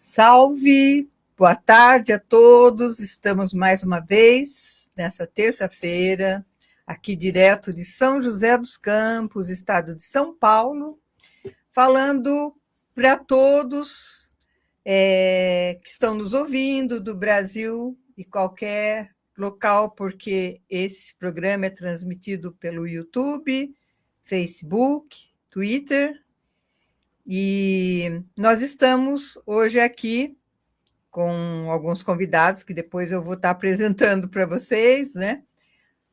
Salve! Boa tarde a todos. Estamos mais uma vez nessa terça-feira, aqui direto de São José dos Campos, estado de São Paulo, falando para todos que estão nos ouvindo do Brasil e qualquer local, porque esse programa é transmitido pelo YouTube, Facebook, Twitter. E nós estamos hoje aqui com alguns convidados que depois eu vou estar apresentando para vocês, né?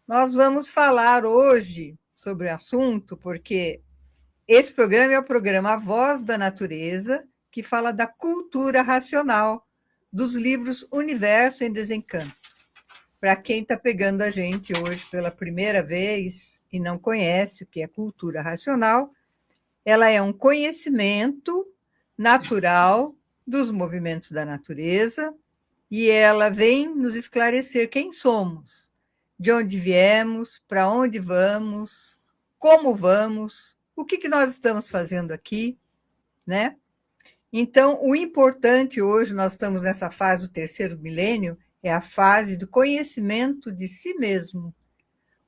Nós vamos falar hoje sobre o assunto, porque esse programa é o programa A Voz da Natureza, que fala da cultura racional, dos livros Universo em Desencanto. Para quem está pegando a gente hoje pela primeira vez e não conhece o que é cultura racional, ela é um conhecimento natural dos movimentos da natureza e ela vem nos esclarecer quem somos, de onde viemos, para onde vamos, como vamos, o que nós estamos fazendo aqui, né? Então, o importante hoje, nós estamos nessa fase do terceiro milênio, é a fase do conhecimento de si mesmo.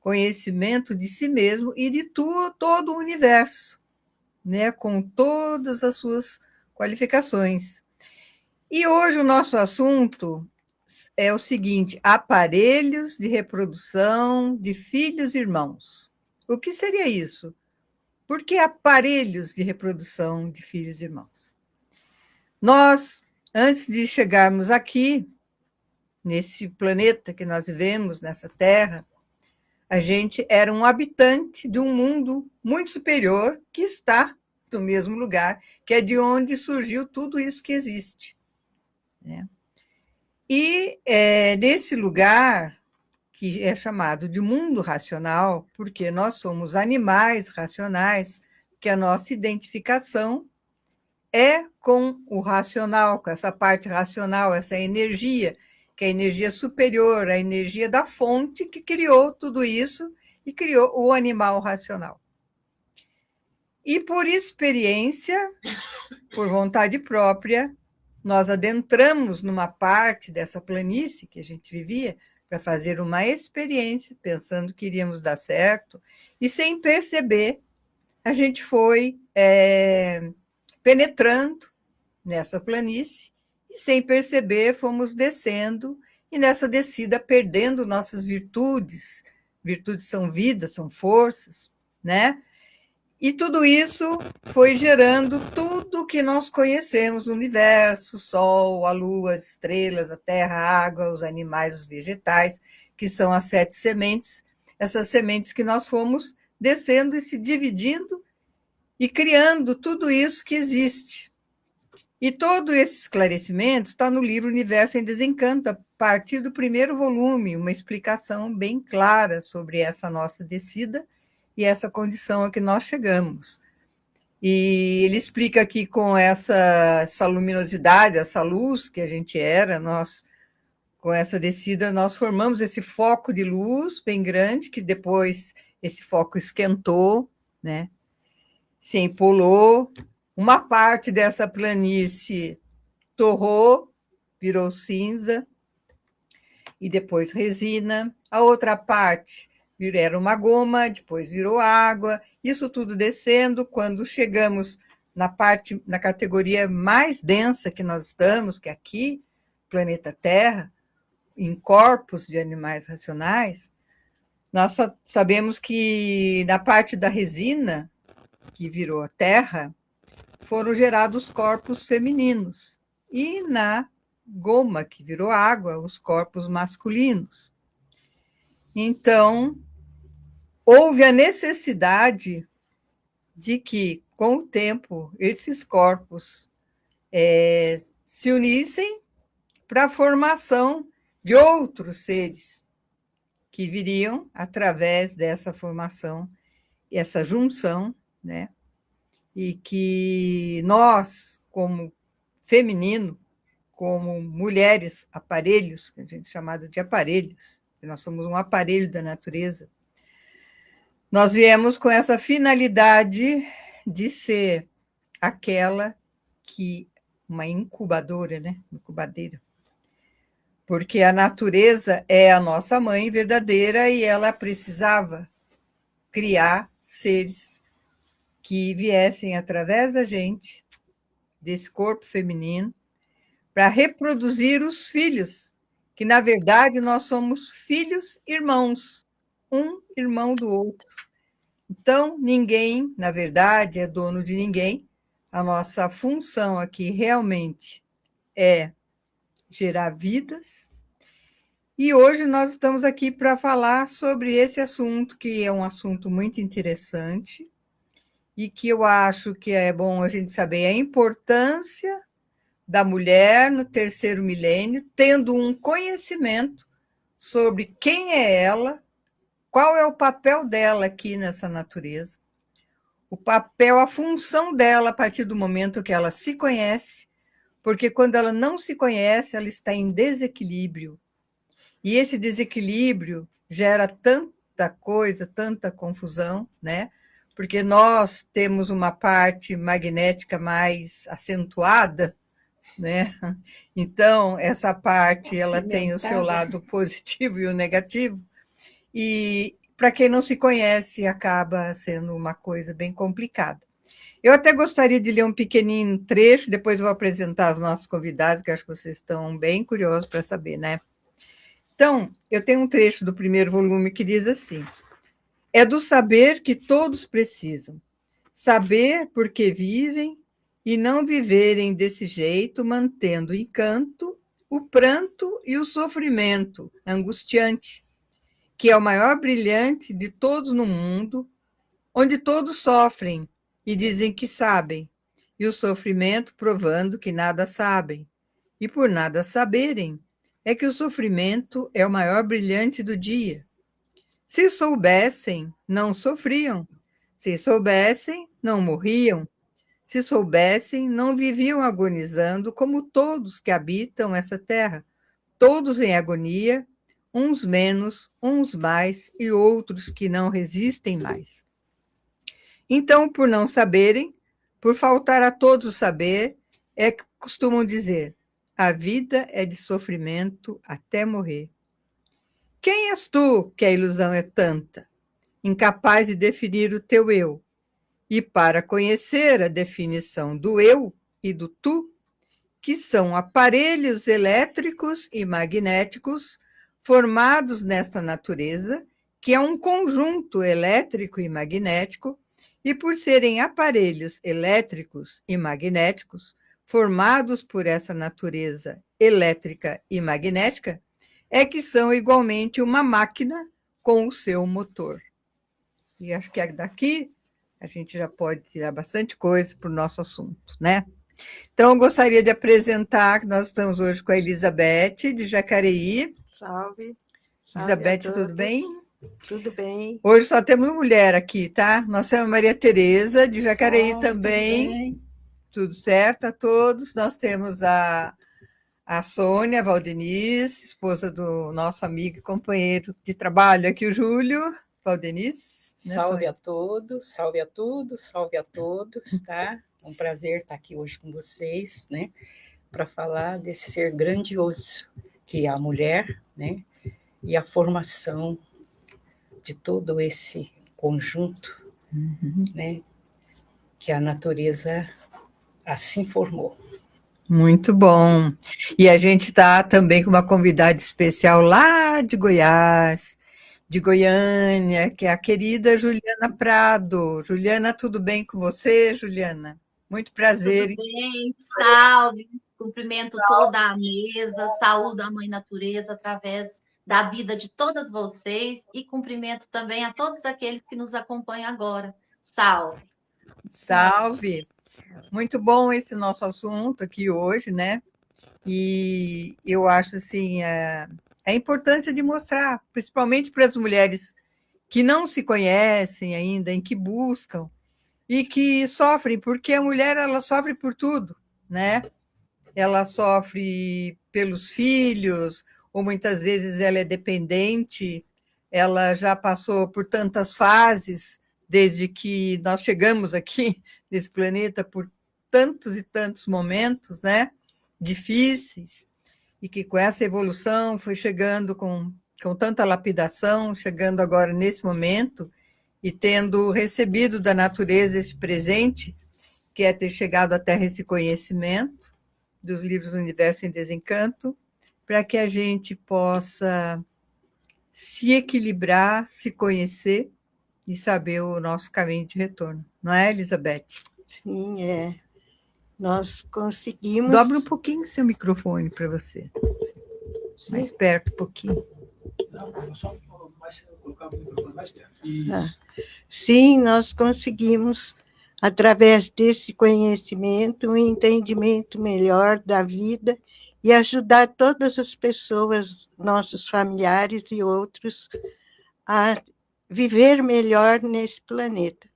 Conhecimento de si mesmo e de todo o universo, né, com todas as suas qualificações. E hoje o nosso assunto é o seguinte: aparelhos de reprodução de filhos e irmãos. O que seria isso? Por que aparelhos de reprodução de filhos e irmãos? Nós, antes de chegarmos aqui, nesse planeta que nós vivemos, nessa Terra, a gente era um habitante de um mundo muito superior que está no mesmo lugar, que é de onde surgiu tudo isso que existe, né? E nesse lugar, que é chamado de mundo racional, porque nós somos animais racionais, que a nossa identificação é com o racional, com essa parte racional, essa energia, que é a energia superior, a energia da fonte que criou tudo isso e criou o animal racional. E por experiência, por vontade própria, nós adentramos numa parte dessa planície que a gente vivia para fazer uma experiência, pensando que iríamos dar certo, e sem perceber, a gente foi penetrando nessa planície, e sem perceber fomos descendo, e nessa descida perdendo nossas virtudes. Virtudes são vidas, são forças, né? E tudo isso foi gerando tudo o que nós conhecemos no universo: o Sol, a Lua, as estrelas, a Terra, a água, os animais, os vegetais, que são as 7 sementes, essas sementes que nós fomos descendo e se dividindo e criando tudo isso que existe. E todo esse esclarecimento está no livro Universo em Desencanto, a partir do primeiro volume, uma explicação bem clara sobre essa nossa descida e essa condição a que nós chegamos. E ele explica aqui com essa luminosidade, essa luz que a gente era, nós, com essa descida, nós formamos esse foco de luz bem grande, que depois esse foco esquentou, né? Se empolou, uma parte dessa planície torrou, virou cinza, e depois resina, a outra parte era uma goma, depois virou água, isso tudo descendo. Quando chegamos na categoria mais densa que nós estamos, que é aqui, planeta Terra, em corpos de animais racionais, nós sabemos que na parte da resina, que virou a Terra, foram gerados corpos femininos, e na goma, que virou água, os corpos masculinos. Então, houve a necessidade de que, com o tempo, esses corpos se unissem para a formação de outros seres que viriam através dessa formação, essa junção, né? E que nós, como feminino, como mulheres aparelhos, que a gente chamado de aparelhos, nós somos um aparelho da natureza, nós viemos com essa finalidade de ser aquela que uma incubadora, né? Incubadeira. Porque a natureza é a nossa mãe verdadeira e ela precisava criar seres que viessem através da gente, desse corpo feminino, para reproduzir os filhos, que na verdade nós somos filhos irmãos, um irmão do outro. Então, ninguém, na verdade, é dono de ninguém. A nossa função aqui realmente é gerar vidas. E hoje nós estamos aqui para falar sobre esse assunto, que é um assunto muito interessante e que eu acho que é bom a gente saber a importância da mulher no terceiro milênio, tendo um conhecimento sobre quem é ela, qual é o papel dela aqui nessa natureza, o papel, a função dela a partir do momento que ela se conhece, porque quando ela não se conhece, ela está em desequilíbrio. E esse desequilíbrio gera tanta coisa, tanta confusão, né? Porque nós temos uma parte magnética mais acentuada, né? Então, essa parte ela tem o seu lado positivo e o negativo, e para quem não se conhece, acaba sendo uma coisa bem complicada. Eu até gostaria de ler um pequenino trecho, depois eu vou apresentar os nossos convidados, que eu acho que vocês estão bem curiosos para saber, né? Então, eu tenho um trecho do primeiro volume que diz assim: é do saber que todos precisam, saber por que vivem e não viverem desse jeito, mantendo o encanto, o pranto e o sofrimento angustiante, que é o maior brilhante de todos no mundo, onde todos sofrem e dizem que sabem, e o sofrimento provando que nada sabem, e por nada saberem, é que o sofrimento é o maior brilhante do dia. Se soubessem, não sofriam. Se soubessem, não morriam. Se soubessem, não viviam agonizando como todos que habitam essa terra, todos em agonia, uns menos, uns mais e outros que não resistem mais. Então, por não saberem, por faltar a todos o saber, é que costumam dizer: a vida é de sofrimento até morrer. Quem és tu que a ilusão é tanta, incapaz de definir o teu eu? E para conhecer a definição do eu e do tu, que são aparelhos elétricos e magnéticos formados nesta natureza, que é um conjunto elétrico e magnético, e por serem aparelhos elétricos e magnéticos formados por essa natureza elétrica e magnética, é que são igualmente uma máquina com o seu motor. E acho que daqui a gente já pode tirar bastante coisa para o nosso assunto, né? Então, eu gostaria de apresentar que nós estamos hoje com a Elizabeth, de Jacareí. Salve. Elizabeth, tudo bem? Tudo bem. Hoje só temos mulher aqui, tá? Nós temos a Maria Tereza, de Jacareí. Salve, também. Tudo certo a todos. Nós temos a Sônia Valdeniz, esposa do nosso amigo e companheiro de trabalho aqui, o Júlio Valdeniz. Salve a todos, salve a todos, salve a todos, tá? É um prazer estar aqui hoje com vocês, né? Para falar desse ser grandioso que é a mulher, né? E a formação de todo esse conjunto, né? Que a natureza assim formou. Muito bom. E a gente está também com uma convidada especial lá de Goiás, de Goiânia, que é a querida Juliana Prado. Juliana, tudo bem com você, Juliana? Muito prazer. Tudo bem, salve. Cumprimento toda a mesa, saúdo a Mãe Natureza através da vida de todas vocês e cumprimento também a todos aqueles que nos acompanham agora. Salve. Salve. Muito bom esse nosso assunto aqui hoje, né? E eu acho assim a importância de mostrar, principalmente para as mulheres que não se conhecem ainda, em que buscam e que sofrem, porque a mulher ela sofre por tudo, né? Ela sofre pelos filhos, ou muitas vezes ela é dependente, ela já passou por tantas fases desde que nós chegamos aqui nesse planeta, por tantos e tantos momentos, né, difíceis, e que com essa evolução foi chegando com tanta lapidação, chegando agora nesse momento, e tendo recebido da natureza esse presente, que é ter chegado à Terra esse conhecimento dos livros do Universo em Desencanto, para que a gente possa se equilibrar, se conhecer e saber o nosso caminho de retorno. Não é, Elizabeth? Sim, é. Nós conseguimos... Dobra um pouquinho seu microfone para você. Mais perto um pouquinho. Não, só colocar o microfone mais perto. Isso. Sim, nós conseguimos, através desse conhecimento, um entendimento melhor da vida e ajudar todas as pessoas, nossos familiares e outros, a viver melhor nesse planeta.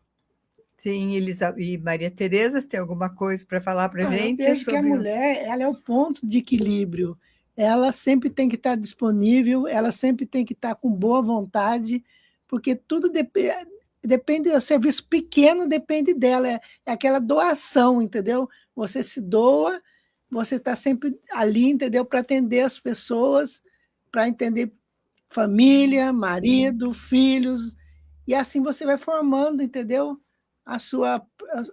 Sim, e Maria Tereza, tem alguma coisa para falar para a gente? Eu vejo que a mulher, ela é o ponto de equilíbrio. Ela sempre tem que estar disponível, ela sempre tem que estar com boa vontade, porque tudo depende, o serviço pequeno depende dela, é aquela doação, entendeu? Você se doa, você está sempre ali, entendeu? Para atender as pessoas, para entender família, marido, filhos, e assim você vai formando, entendeu?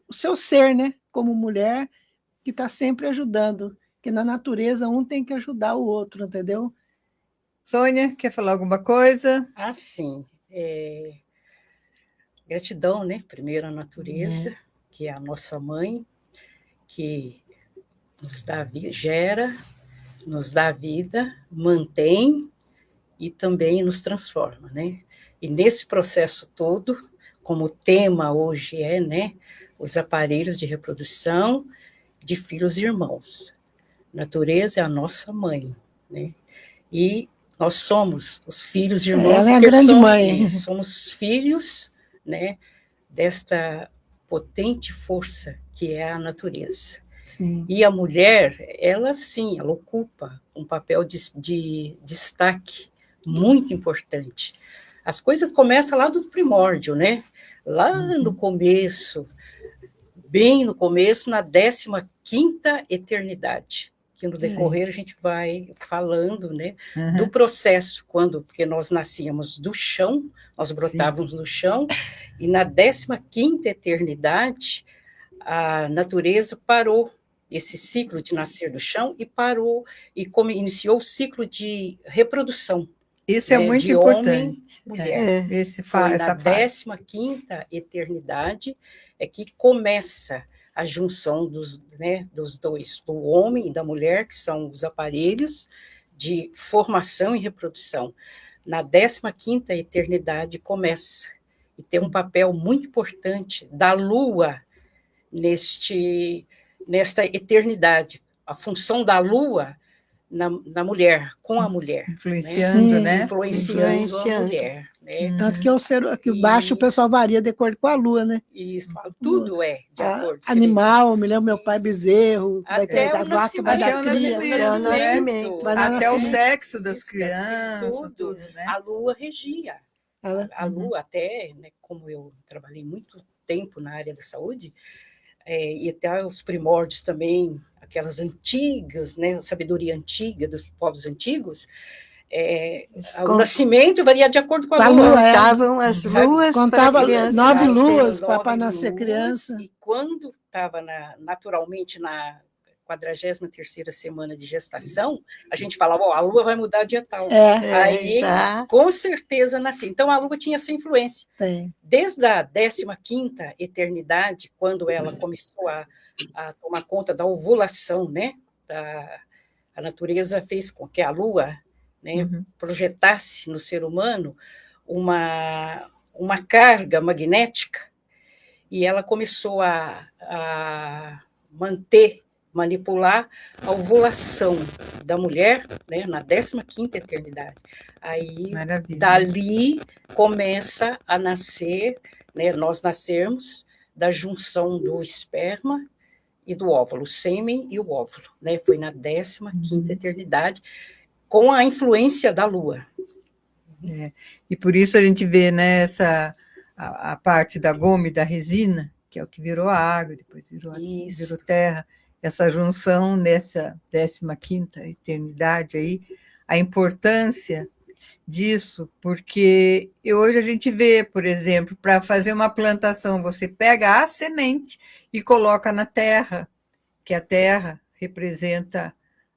O seu ser, né? Como mulher, que está sempre ajudando, que na natureza um tem que ajudar o outro, entendeu? Sônia, quer falar alguma coisa? Ah, sim. Gratidão, né? Primeiro à natureza, que é a nossa mãe, que nos dá vida, gera, nos dá vida, mantém e também nos transforma, né? E nesse processo todo, como o tema hoje é, né, os aparelhos de reprodução de filhos e irmãos. Natureza é a nossa mãe, né? E nós somos os filhos e irmãos. Ela é a grande mãe. Somos filhos, né, desta potente força que é a natureza. Sim. E a mulher, ela sim, ela ocupa um papel de destaque muito importante. As coisas começam lá do primórdio, né? Lá no começo, bem no começo, na 15ª eternidade, que no decorrer a gente vai falando, né, do processo, porque nós nascíamos do chão, nós brotávamos do chão, e na 15ª eternidade, a natureza parou esse ciclo de nascer do chão e parou, e iniciou o ciclo de reprodução. Isso é muito importante. Mulher. Na 15ª eternidade é que começa a junção dos dois, do homem e da mulher, que são os aparelhos de formação e reprodução. Na 15ª eternidade começa, e tem um papel muito importante da Lua nesta eternidade. A função da Lua na mulher, com a mulher. Influenciando, né? Influenciando a mulher. Né? Tanto que baixo o pessoal varia de acordo com a lua, né? Isso, tudo é de acordo. Animal, me lembro meu pai bezerro, até da vaca, vai dar cria. Até o sexo das crianças, tudo, né? A lua regia. A lua até, né, como eu trabalhei muito tempo na área da saúde, e até os primórdios também, aquelas antigas, né, a sabedoria antiga dos povos antigos, o nascimento varia de acordo com a lua. Contavam as luas, contava 9 luas para nascer criança. E quando estava naturalmente na 43ª semana de gestação, a gente falava, a lua vai mudar dia tal. Aí, com certeza, nasci. Então, a lua tinha essa influência. Desde a 15ª eternidade, quando ela começou a tomar conta da ovulação, né? A natureza fez com que a lua, né, projetasse no ser humano uma carga magnética, e ela começou a manipular a ovulação da mulher, né, na 15ª eternidade. Aí, dali começa a nascer, né, nós nascermos da junção do esperma e do óvulo, o sêmen e o óvulo, né? Foi na 15ª eternidade, com a influência da Lua. E por isso a gente vê, né, a parte da goma e da resina, que é o que virou água, depois virou Isso. terra, essa junção nessa 15ª eternidade aí, a importância disso, porque hoje a gente vê, por exemplo, para fazer uma plantação, você pega a semente e coloca na terra, que a terra representa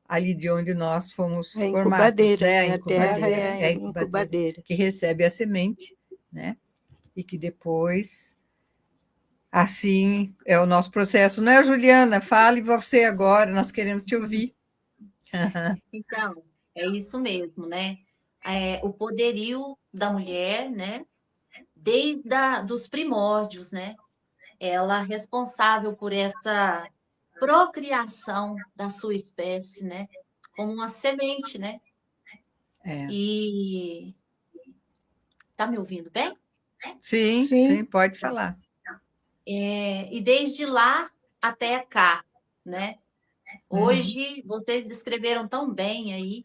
ali de onde nós fomos A formados, incubadeira, né? né? A terra é a incubadeira incubadeira. que recebe a semente, né? E que depois, assim, é o nosso processo. Não é, Juliana? Fale você agora, nós queremos te ouvir. Então, é isso mesmo, né? O poderio da mulher, né? Desde dos primórdios, né? Ela é responsável por essa procriação da sua espécie, né? Como uma semente, né? É. E tá me ouvindo bem? Sim, Sim. pode falar. E desde lá até cá, né? Hoje vocês descreveram tão bem aí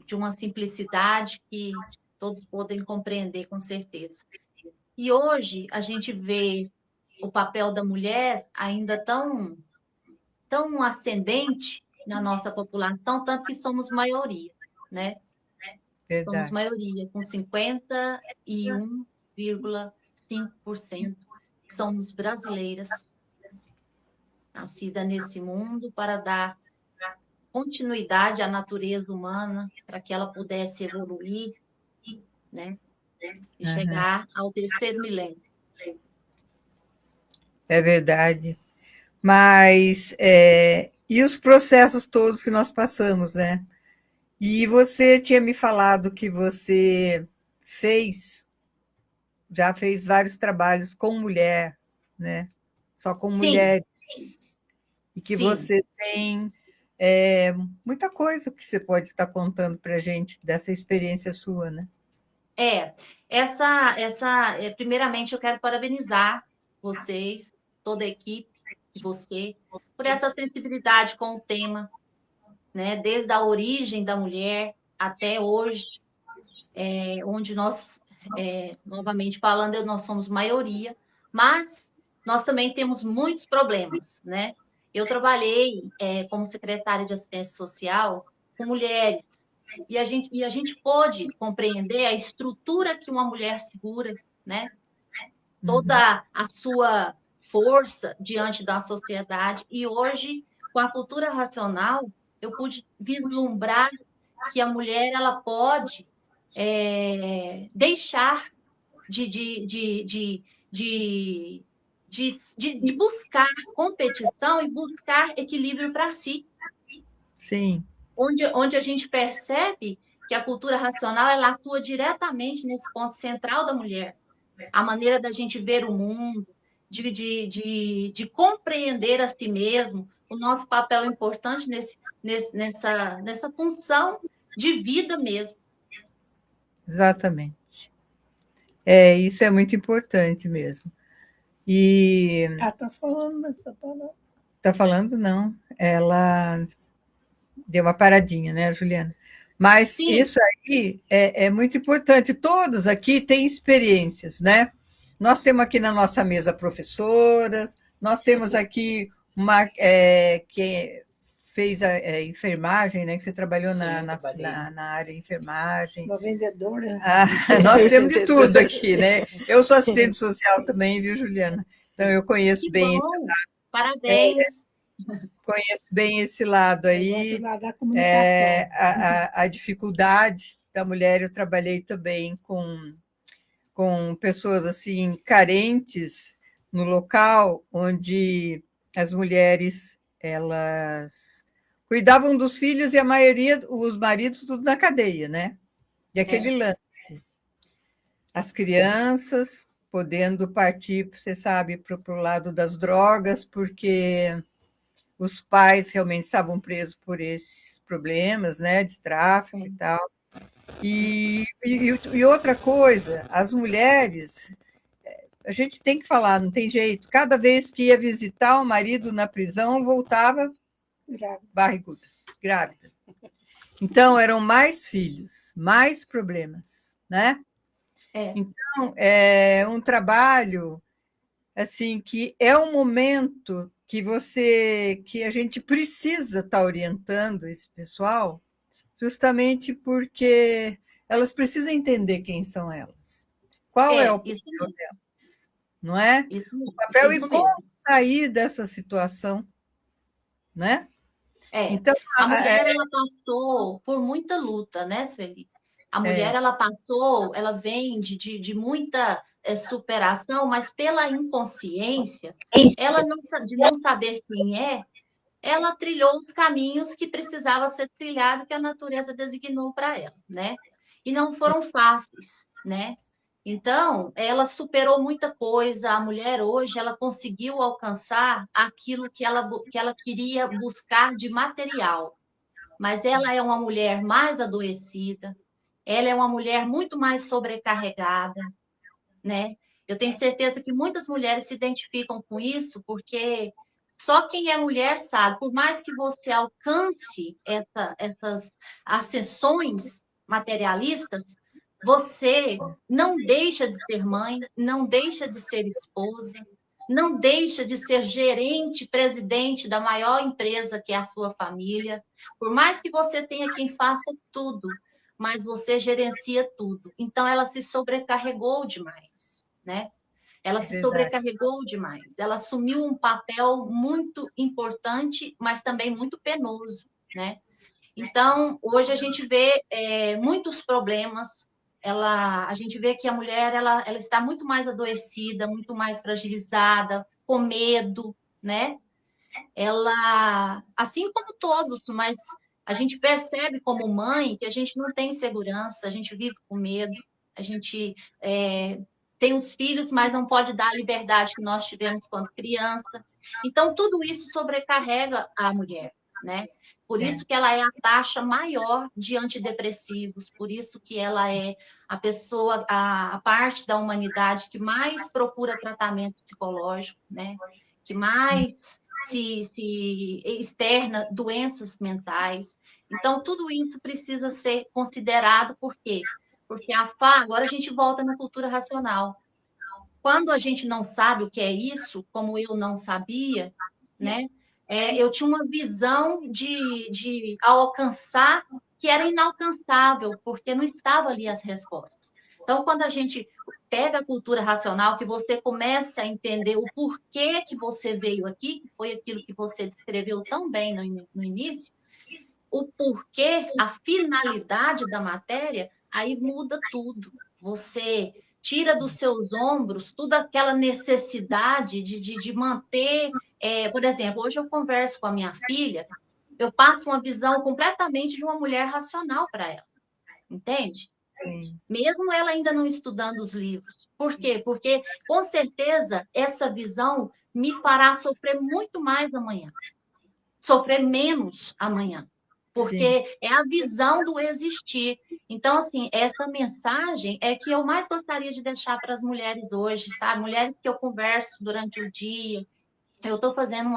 de uma simplicidade que todos podem compreender com certeza. E hoje a gente vê o papel da mulher ainda tão ascendente na nossa população, tanto que somos maioria, né? Somos Verdade. maioria, com 51,5% somos brasileiras, nascidas nesse mundo para dar continuidade à natureza humana, para que ela pudesse evoluir, né? E chegar ao terceiro milênio. É verdade. Mas, e os processos todos que nós passamos, né? E você tinha me falado que você já fez vários trabalhos com mulher, né? Só com Sim, mulheres. E que sim. você tem muita coisa que você pode estar contando para a gente dessa experiência sua, né? Primeiramente eu quero parabenizar vocês, toda a equipe, você, por essa sensibilidade com o tema, né? Desde a origem da mulher até hoje, onde nós, novamente falando, nós somos maioria, mas nós também temos muitos problemas, né? Eu trabalhei como secretária de assistência social com mulheres, e a gente pôde compreender a estrutura que uma mulher segura, né? Toda a sua força diante da sociedade. E hoje, com a cultura racional, eu pude vislumbrar que a mulher ela pode deixar de buscar competição e buscar equilíbrio para si. Sim. Onde a gente percebe que a cultura racional ela atua diretamente nesse ponto central da mulher. A maneira da gente ver o mundo, de compreender a si mesmo, o nosso papel importante nessa função de vida mesmo. Exatamente. Isso é muito importante mesmo. E Ela está falando, mas está falando. está falando, não. Ela deu uma paradinha, né, Juliana? Mas Sim. Isso aí é muito importante. Todos aqui têm experiências, né? Nós temos aqui na nossa mesa professoras, nós temos aqui uma que fez a enfermagem, né? Que você trabalhou Sim, na área de enfermagem. Uma vendedora. Nós temos de tudo aqui, né? Eu sou assistente social também, viu, Juliana? Então eu conheço Que bem bom! Parabéns! conheço bem esse lado aí. Da comunicação. A dificuldade da mulher, eu trabalhei também com pessoas assim carentes no local onde as mulheres elas cuidavam dos filhos e a maioria, os maridos, tudo na cadeia, né? E aquele lance. As crianças podendo partir, você sabe, para o lado das drogas, porque os pais realmente estavam presos por esses problemas, né, de tráfico e tal. E outra coisa, as mulheres, a gente tem que falar, não tem jeito. Cada vez que ia visitar o marido na prisão, voltava barriguda, grávida. Então, eram mais filhos, mais problemas, né? Então, é um trabalho assim, que é um momento que a gente precisa estar orientando esse pessoal, justamente porque elas precisam entender quem são elas. Qual é o Isso papel mesmo, delas, não é? isso, O papel e isso como mesmo. sair dessa situação, né? É, Então, a mulher ela passou por muita luta, né, Sueli? A mulher é, ela passou, ela vem de muita superação, mas pela inconsciência, ela não, de não saber quem é, ela trilhou os caminhos que precisava ser trilhado, que a natureza designou para ela, né? E não foram fáceis, né? Então, ela superou muita coisa. A mulher hoje, ela conseguiu alcançar aquilo que ela queria buscar de material. Mas ela é uma mulher mais adoecida, ela é uma mulher muito mais sobrecarregada, né? Eu tenho certeza que muitas mulheres se identificam com isso, porque só quem é mulher sabe, por mais que você alcance essas ascensões materialistas, você não deixa de ser mãe, não deixa de ser esposa, não deixa de ser gerente, presidente da maior empresa que é a sua família. Por mais que você tenha quem faça tudo, mas você gerencia tudo. Então, ela se sobrecarregou demais, né? Ela é se verdade. sobrecarregou demais. Ela assumiu um papel muito importante, mas também muito penoso, né? Então, hoje a gente vê muitos problemas. A gente vê que a mulher ela está muito mais adoecida, muito mais fragilizada, com medo, né? Ela, assim como todos, mas a gente percebe como mãe que a gente não tem segurança, a gente vive com medo, a gente tem os filhos, mas não pode dar a liberdade que nós tivemos quando criança. Então, tudo isso sobrecarrega a mulher, né? Por É, isso que ela é a taxa maior de antidepressivos, por isso que ela é a pessoa, a parte da humanidade que mais procura tratamento psicológico, né? Que mais se externa doenças mentais. Então, tudo isso precisa ser considerado, por quê? Porque agora a gente volta na cultura racional. Quando a gente não sabe o que é isso, como eu não sabia, né? Eu tinha uma visão de alcançar que era inalcançável, porque não estava ali as respostas. Então, quando a gente pega a cultura racional, que você começa a entender o porquê que você veio aqui, que foi aquilo que você descreveu tão bem no início, o porquê, a finalidade da matéria, aí muda tudo. Você tira dos seus ombros toda aquela necessidade de manter. Por exemplo, hoje eu converso com a minha filha, eu passo uma visão completamente de uma mulher racional para ela, entende? sim, Mesmo ela ainda não estudando os livros. Por quê? Porque, com certeza, essa visão me fará sofrer muito mais amanhã, sofrer menos amanhã, sim. porque é a visão do existir. Então, assim, essa mensagem é que eu mais gostaria de deixar para as mulheres hoje, sabe? Mulheres que eu converso durante o dia. Eu estou fazendo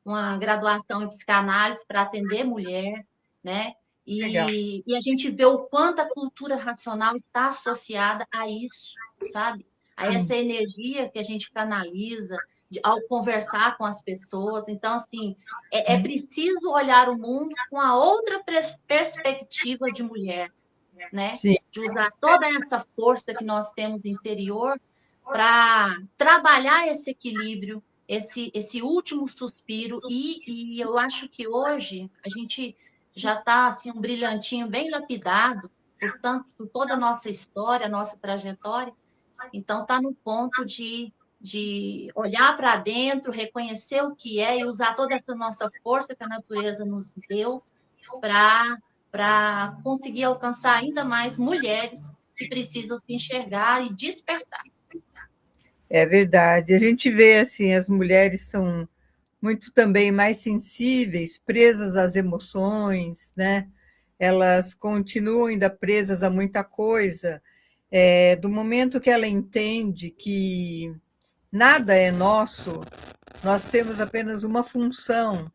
uma graduação em psicanálise para atender mulher, né? Legal. E a gente vê o quanto a cultura racional está associada a isso, sabe? A essa Sim, energia que a gente canaliza ao conversar com as pessoas. Então, assim, é preciso olhar o mundo com a outra perspectiva de mulher, né? sim. De usar toda essa força que nós temos interior para trabalhar esse equilíbrio, esse último suspiro. E eu acho que hoje a gente já está assim, um brilhantinho bem lapidado, por toda a nossa história, a nossa trajetória. Então, está no ponto de olhar para dentro, reconhecer o que é e usar toda essa nossa força que a natureza nos deu para conseguir alcançar ainda mais mulheres que precisam se enxergar e despertar. É verdade. A gente vê assim, as mulheres são muito também mais sensíveis, presas às emoções, né? Elas continuam ainda presas a muita coisa. Do momento que ela entende que nada é nosso, nós temos apenas uma função.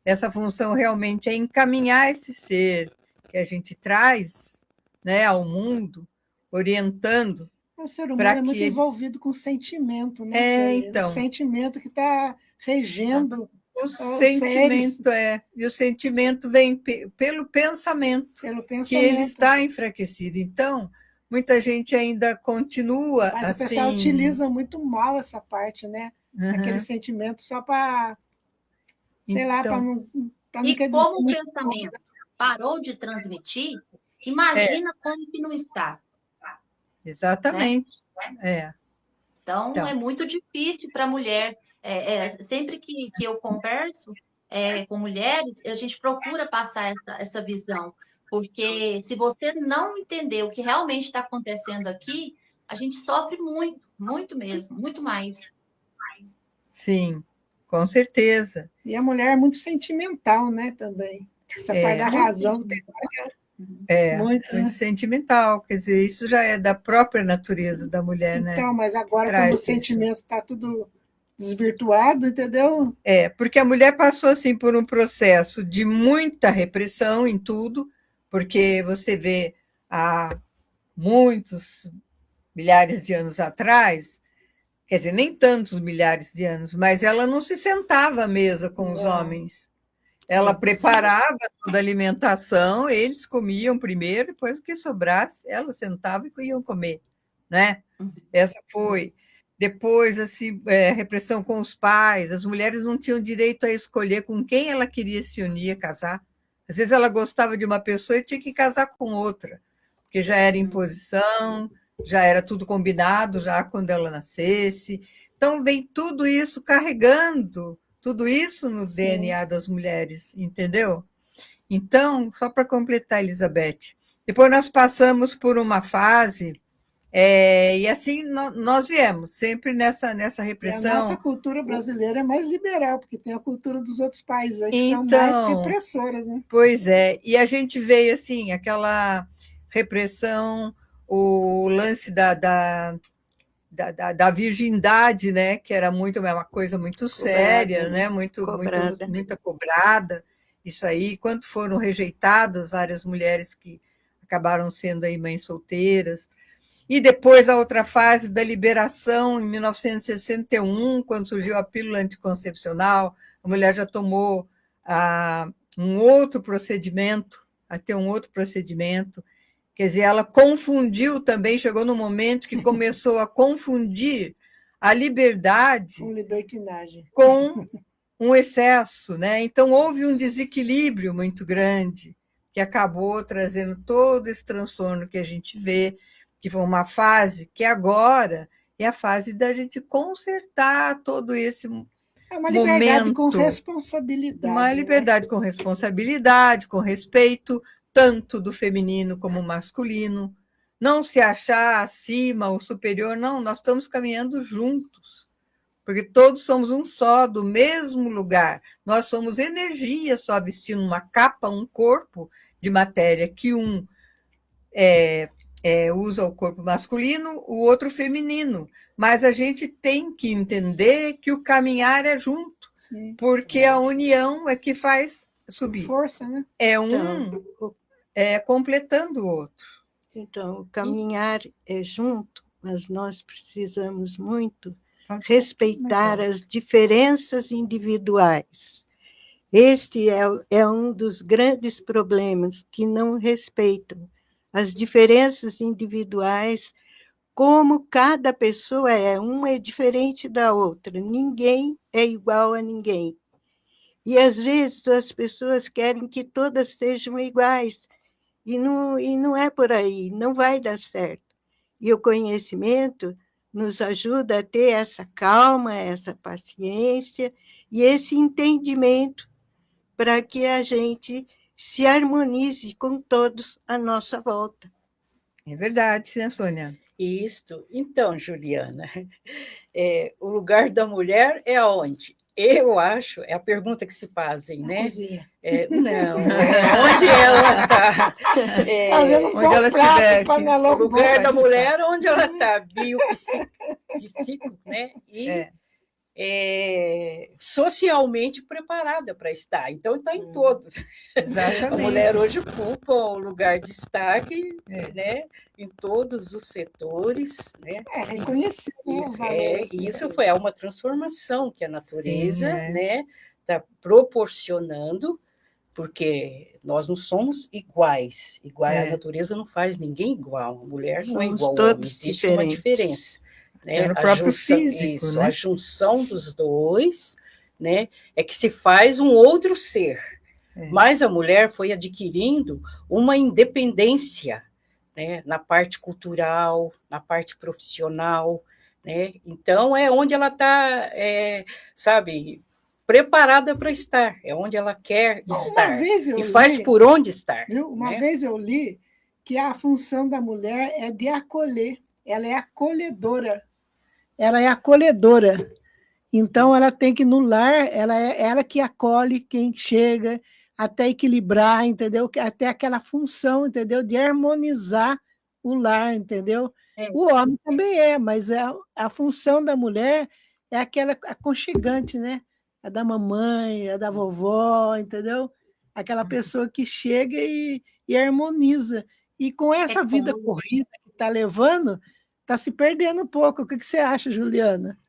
Essa função realmente é encaminhar esse ser que a gente traz, né, ao mundo, orientando, O ser humano para é muito que envolvido com sentimento, né, Sônia? O então, sentimento que está regendo o os seres sentimento e o sentimento vem pelo pensamento, pelo que ele pensamento. está enfraquecido. Então, muita gente ainda continua Mas o pessoal assim. utiliza muito mal essa parte, né? Aquele Aham. sentimento só para, sei lá, Então, para não E quer dizer como o muito. pensamento parou de transmitir, é, imagina como que não está, né? exatamente. É. Então, é Então, muito difícil para a mulher. Sempre que eu converso com mulheres, a gente procura passar essa visão, porque se você não entender o que realmente está acontecendo aqui, a gente sofre muito, muito mesmo, muito mais. sim, com certeza. E a mulher é muito sentimental, né, também. Essa parte da Muito razão tem sentimental. muito, Muito né? sentimental, quer dizer, isso já é da própria natureza da mulher, né? Então, mas agora, como o Traz isso. sentimento está tudo desvirtuado, entendeu? Porque a mulher passou assim por um processo de muita repressão em tudo, porque você vê há muitos milhares de anos atrás, quer dizer, nem tantos milhares de anos, mas ela não se sentava à mesa com os Não, homens. Ela preparava toda a alimentação, eles comiam primeiro, depois o que sobrasse, ela sentava e iam comer, né? Essa foi. Depois, assim, repressão com os pais, as mulheres não tinham direito a escolher com quem ela queria se unir, casar. Às vezes ela gostava de uma pessoa e tinha que casar com outra, porque já era imposição, já era tudo combinado, já quando ela nascesse. Então, vem tudo isso carregando, tudo isso no sim. DNA das mulheres, entendeu? Então, só para completar, Elizabeth, depois nós passamos por uma fase e assim nós viemos, sempre nessa E a nossa repressão. cultura brasileira é mais liberal, porque tem a cultura dos outros países aí que são mais Então, repressoras, né? pois é, e a gente veio assim, aquela repressão, o lance da virgindade, né, que era muito uma coisa muito séria, Cobrada, né, né? muito Cobrada. muita cobrada. Isso aí, quanto foram rejeitadas várias mulheres que acabaram sendo aí mães solteiras. E depois a outra fase da liberação, em 1961, quando surgiu a pílula anticoncepcional, a mulher já tomou um outro procedimento, até um outro procedimento. Quer dizer, ela confundiu também, chegou no momento que começou a confundir a liberdade Com libertinagem. com um excesso, né? Então houve um desequilíbrio muito grande que acabou trazendo todo esse transtorno que a gente vê, que foi uma fase que agora é a fase da gente consertar todo esse É uma liberdade com momento, uma responsabilidade, né? liberdade com responsabilidade, com respeito tanto do feminino como masculino, não se achar acima ou superior, não, nós estamos caminhando juntos, porque todos somos um só, do mesmo lugar. Nós somos energia só vestindo uma capa, um corpo de matéria, que um usa o corpo masculino, o outro feminino. Mas a gente tem que entender que o caminhar é junto, Sim. porque a união é que faz subir. Força, né? É Então, completando o outro. então, o caminhar é junto, mas nós precisamos muito respeitar as diferenças individuais. Este é um dos grandes problemas, que não respeitam as diferenças individuais, como cada pessoa uma é diferente da outra, ninguém é igual a ninguém. E, às vezes, as pessoas querem que todas sejam iguais, e não é por aí, não vai dar certo. E o conhecimento nos ajuda a ter essa calma, essa paciência e esse entendimento para que a gente se harmonize com todos à nossa volta. É verdade, né, Sônia? Isso. Então, Juliana, o lugar da mulher é aonde? Eu acho, é a pergunta que se fazem, né? Cozinha. Não, onde ela está? Fazendo onde ela prato, tiver panelão, O lugar da participar. mulher, onde ela está? Biopsíquico, né? E socialmente preparada para estar. Então, está em todos. Exatamente. A mulher hoje ocupa um lugar de destaque, né, em todos os setores. Né? Reconhecer, né, Isso, o valor, isso foi uma transformação que a natureza Sim, né, está proporcionando, porque nós não somos iguais. A natureza não faz ninguém igual. A mulher não é Somos igual ao homem, todos existe uma diferentes. diferença. Né? Até no próprio físico, isso, né? a junção dos dois, né, é que se faz um outro ser. Mas a mulher foi adquirindo uma independência, né, na parte cultural, na parte profissional, né? Então é onde ela está, sabe, preparada para estar, é onde ela quer estar e faz por onde estar. Uma vez eu li que a função da mulher é de acolher, ela é acolhedora. Ela é acolhedora. Então, ela tem que, no lar, ela é ela que acolhe quem chega, até equilibrar, entendeu? Até aquela função, entendeu? De harmonizar o lar, entendeu? O homem também mas a função da mulher é aquela aconchegante, né? A da mamãe, a da vovó, entendeu? Aquela pessoa que chega e harmoniza. E com essa vida corrida que está levando, está se perdendo um pouco. O que você acha, Juliana?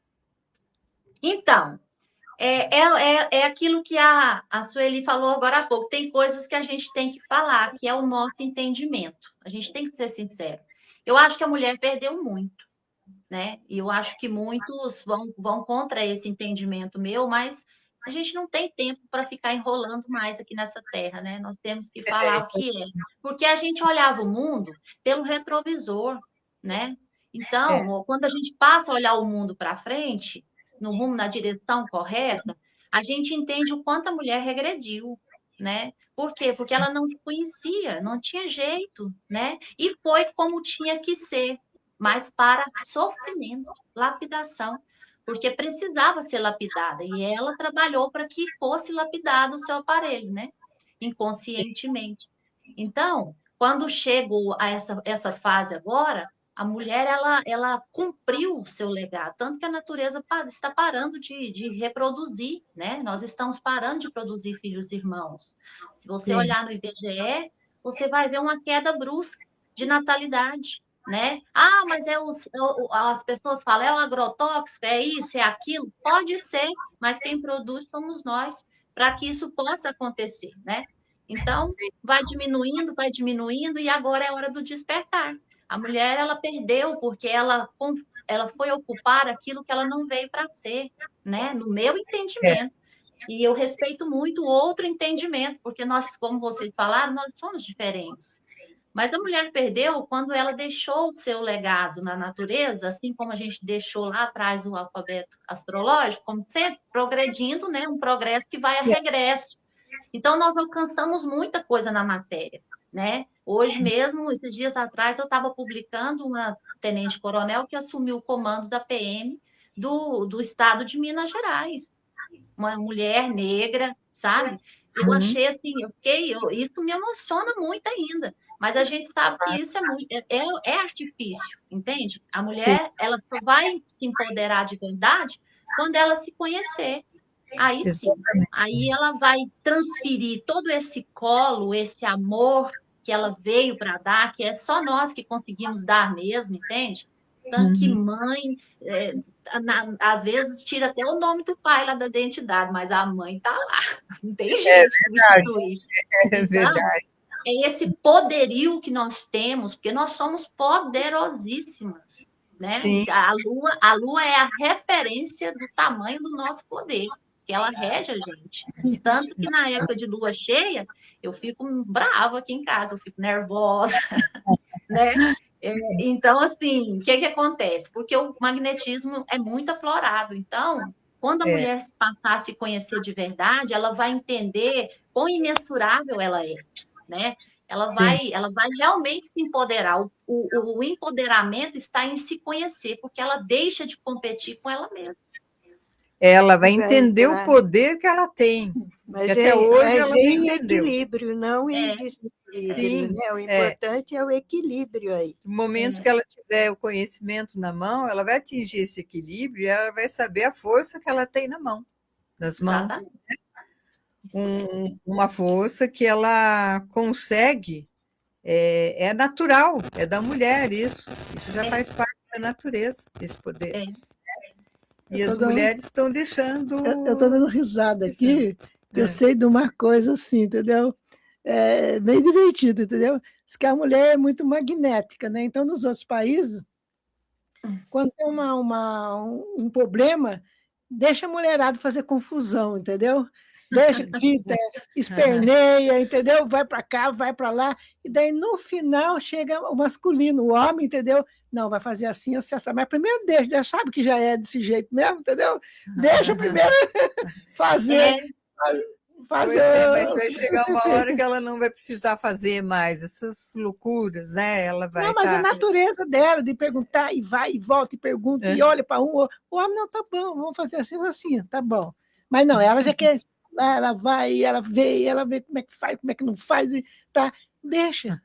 Então, é aquilo que a Sueli falou agora há pouco. Tem coisas que a gente tem que falar, que é o nosso entendimento. A gente tem que ser sincero. Eu acho que a mulher perdeu muito, né? E eu acho que muitos vão contra esse entendimento meu, mas a gente não tem tempo para ficar enrolando mais aqui nessa terra, né? Nós temos que falar o que é. Porque a gente olhava o mundo pelo retrovisor, né? Então, quando a gente passa a olhar o mundo para frente, no rumo, na direção correta, a gente entende o quanto a mulher regrediu, né? Por quê? Porque ela não conhecia, não tinha jeito, né? E foi como tinha que ser, mas para sofrimento, lapidação, porque precisava ser lapidada, e ela trabalhou para que fosse lapidado o seu aparelho, né? Inconscientemente. Então, quando chego a essa fase agora, a mulher ela cumpriu o seu legado, tanto que a natureza está parando de reproduzir, né? Nós estamos parando de produzir filhos e irmãos. Se você olhar no IBGE, você vai ver uma queda brusca de natalidade, né? Ah, mas as pessoas falam, é o agrotóxico, é isso, é aquilo. Pode ser, mas quem produz somos nós, para que isso possa acontecer, né? Então, vai diminuindo, e agora é hora do despertar. A mulher, ela perdeu porque ela foi ocupar aquilo que ela não veio para ser, né? No meu entendimento. E eu respeito muito o outro entendimento, porque nós, como vocês falaram, nós somos diferentes. Mas a mulher perdeu quando ela deixou o seu legado na natureza, assim como a gente deixou lá atrás o alfabeto astrológico, como sempre, progredindo, né? Um progresso que vai a regresso. Então, nós alcançamos muita coisa na matéria, né? Hoje mesmo, esses dias atrás, eu estava publicando uma tenente-coronel que assumiu o comando da PM do estado de Minas Gerais. Uma mulher negra, sabe? Eu achei assim, isso me emociona muito ainda. Mas a gente sabe que isso é artifício, entende? A mulher, ela só vai se empoderar de verdade quando ela se conhecer. Aí sim, aí ela vai transferir todo esse colo, esse amor que ela veio para dar, que é só nós que conseguimos dar mesmo, entende? Tanto que mãe, às vezes, tira até o nome do pai lá da identidade, mas a mãe está lá, não tem jeito de substituir. É verdade. É esse poderio que nós temos, porque nós somos poderosíssimas, né? Sim. A lua é a referência do tamanho do nosso poder, que ela rege a gente. Tanto que na época de lua cheia, eu fico brava aqui em casa, eu fico nervosa, né? Então, assim, o que acontece? Porque o magnetismo é muito aflorado. Então, quando a mulher passar a se conhecer de verdade, ela vai entender quão imensurável ela é, né? Ela vai realmente se empoderar. O empoderamento está em se conhecer, porque ela deixa de competir com ela mesma. Ela vai entender o poder que ela tem. Mas até hoje ela não em entendeu. equilíbrio, não em desequilíbrio. equilíbrio, Sim, né? O importante é o equilíbrio aí. no momento que ela tiver o conhecimento na mão, ela vai atingir esse equilíbrio e ela vai saber a força que ela tem na mão, nas mãos. Exatamente. Isso mesmo. Uma força que ela consegue, é natural, é da mulher isso. Isso já faz parte da natureza, esse poder. É. E as mulheres estão deixando. Eu estou dando risada aqui, que eu sei de uma coisa assim, entendeu? É bem divertido, entendeu? Diz que a mulher é muito magnética, né? Então, nos outros países, quando tem um problema, deixa a mulherada fazer confusão, entendeu? Deixa, grita, esperneia, entendeu? Vai para cá, vai para lá, e daí no final chega o masculino, o homem, entendeu? Não, vai fazer assim, assim, assim. Mas primeiro deixa, já sabe que já é desse jeito mesmo, entendeu? Deixa primeiro fazer. Pois é, mas vai chegar uma hora que ela não vai precisar fazer mais essas loucuras, né? Ela vai Não, mas a natureza dela de perguntar e vai e volta e pergunta e olha para um, o homem não, tá bom, vamos fazer assim, tá bom. Mas não, ela já quer, ela vai, ela vê como é que faz, como é que não faz, e tá, deixa.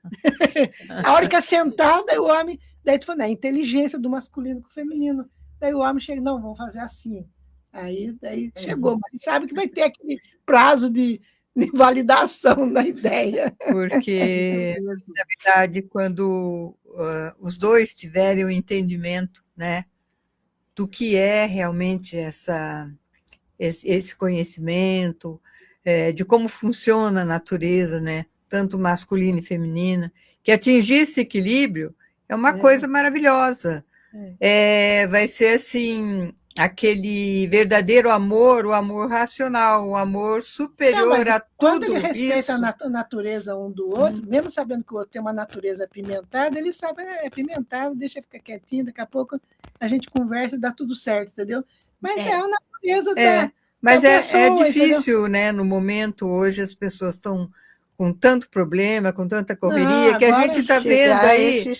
A hora que é sentada, o homem, daí tu fala, a inteligência do masculino com o feminino. Daí o homem chega, não, vamos fazer assim. Daí chegou, mas sabe que vai ter aquele prazo de validação da ideia. Porque, na verdade, quando os dois tiverem o entendimento, né, do que é realmente esse conhecimento, de como funciona a natureza, né, tanto masculina e feminina, que atingir esse equilíbrio é uma coisa maravilhosa. Vai ser assim, aquele verdadeiro amor, o amor racional, o amor superior a quando tudo ele respeita isso. a natureza um do outro, mesmo sabendo que o outro tem uma natureza apimentada, ele sabe, é apimentado, deixa ficar quietinho, daqui a pouco a gente conversa e dá tudo certo, entendeu? Mas é a natureza mas da pessoa, é difícil, entendeu? né? No momento, hoje, as pessoas estão com tanto problema, com tanta correria, que a gente está vendo aí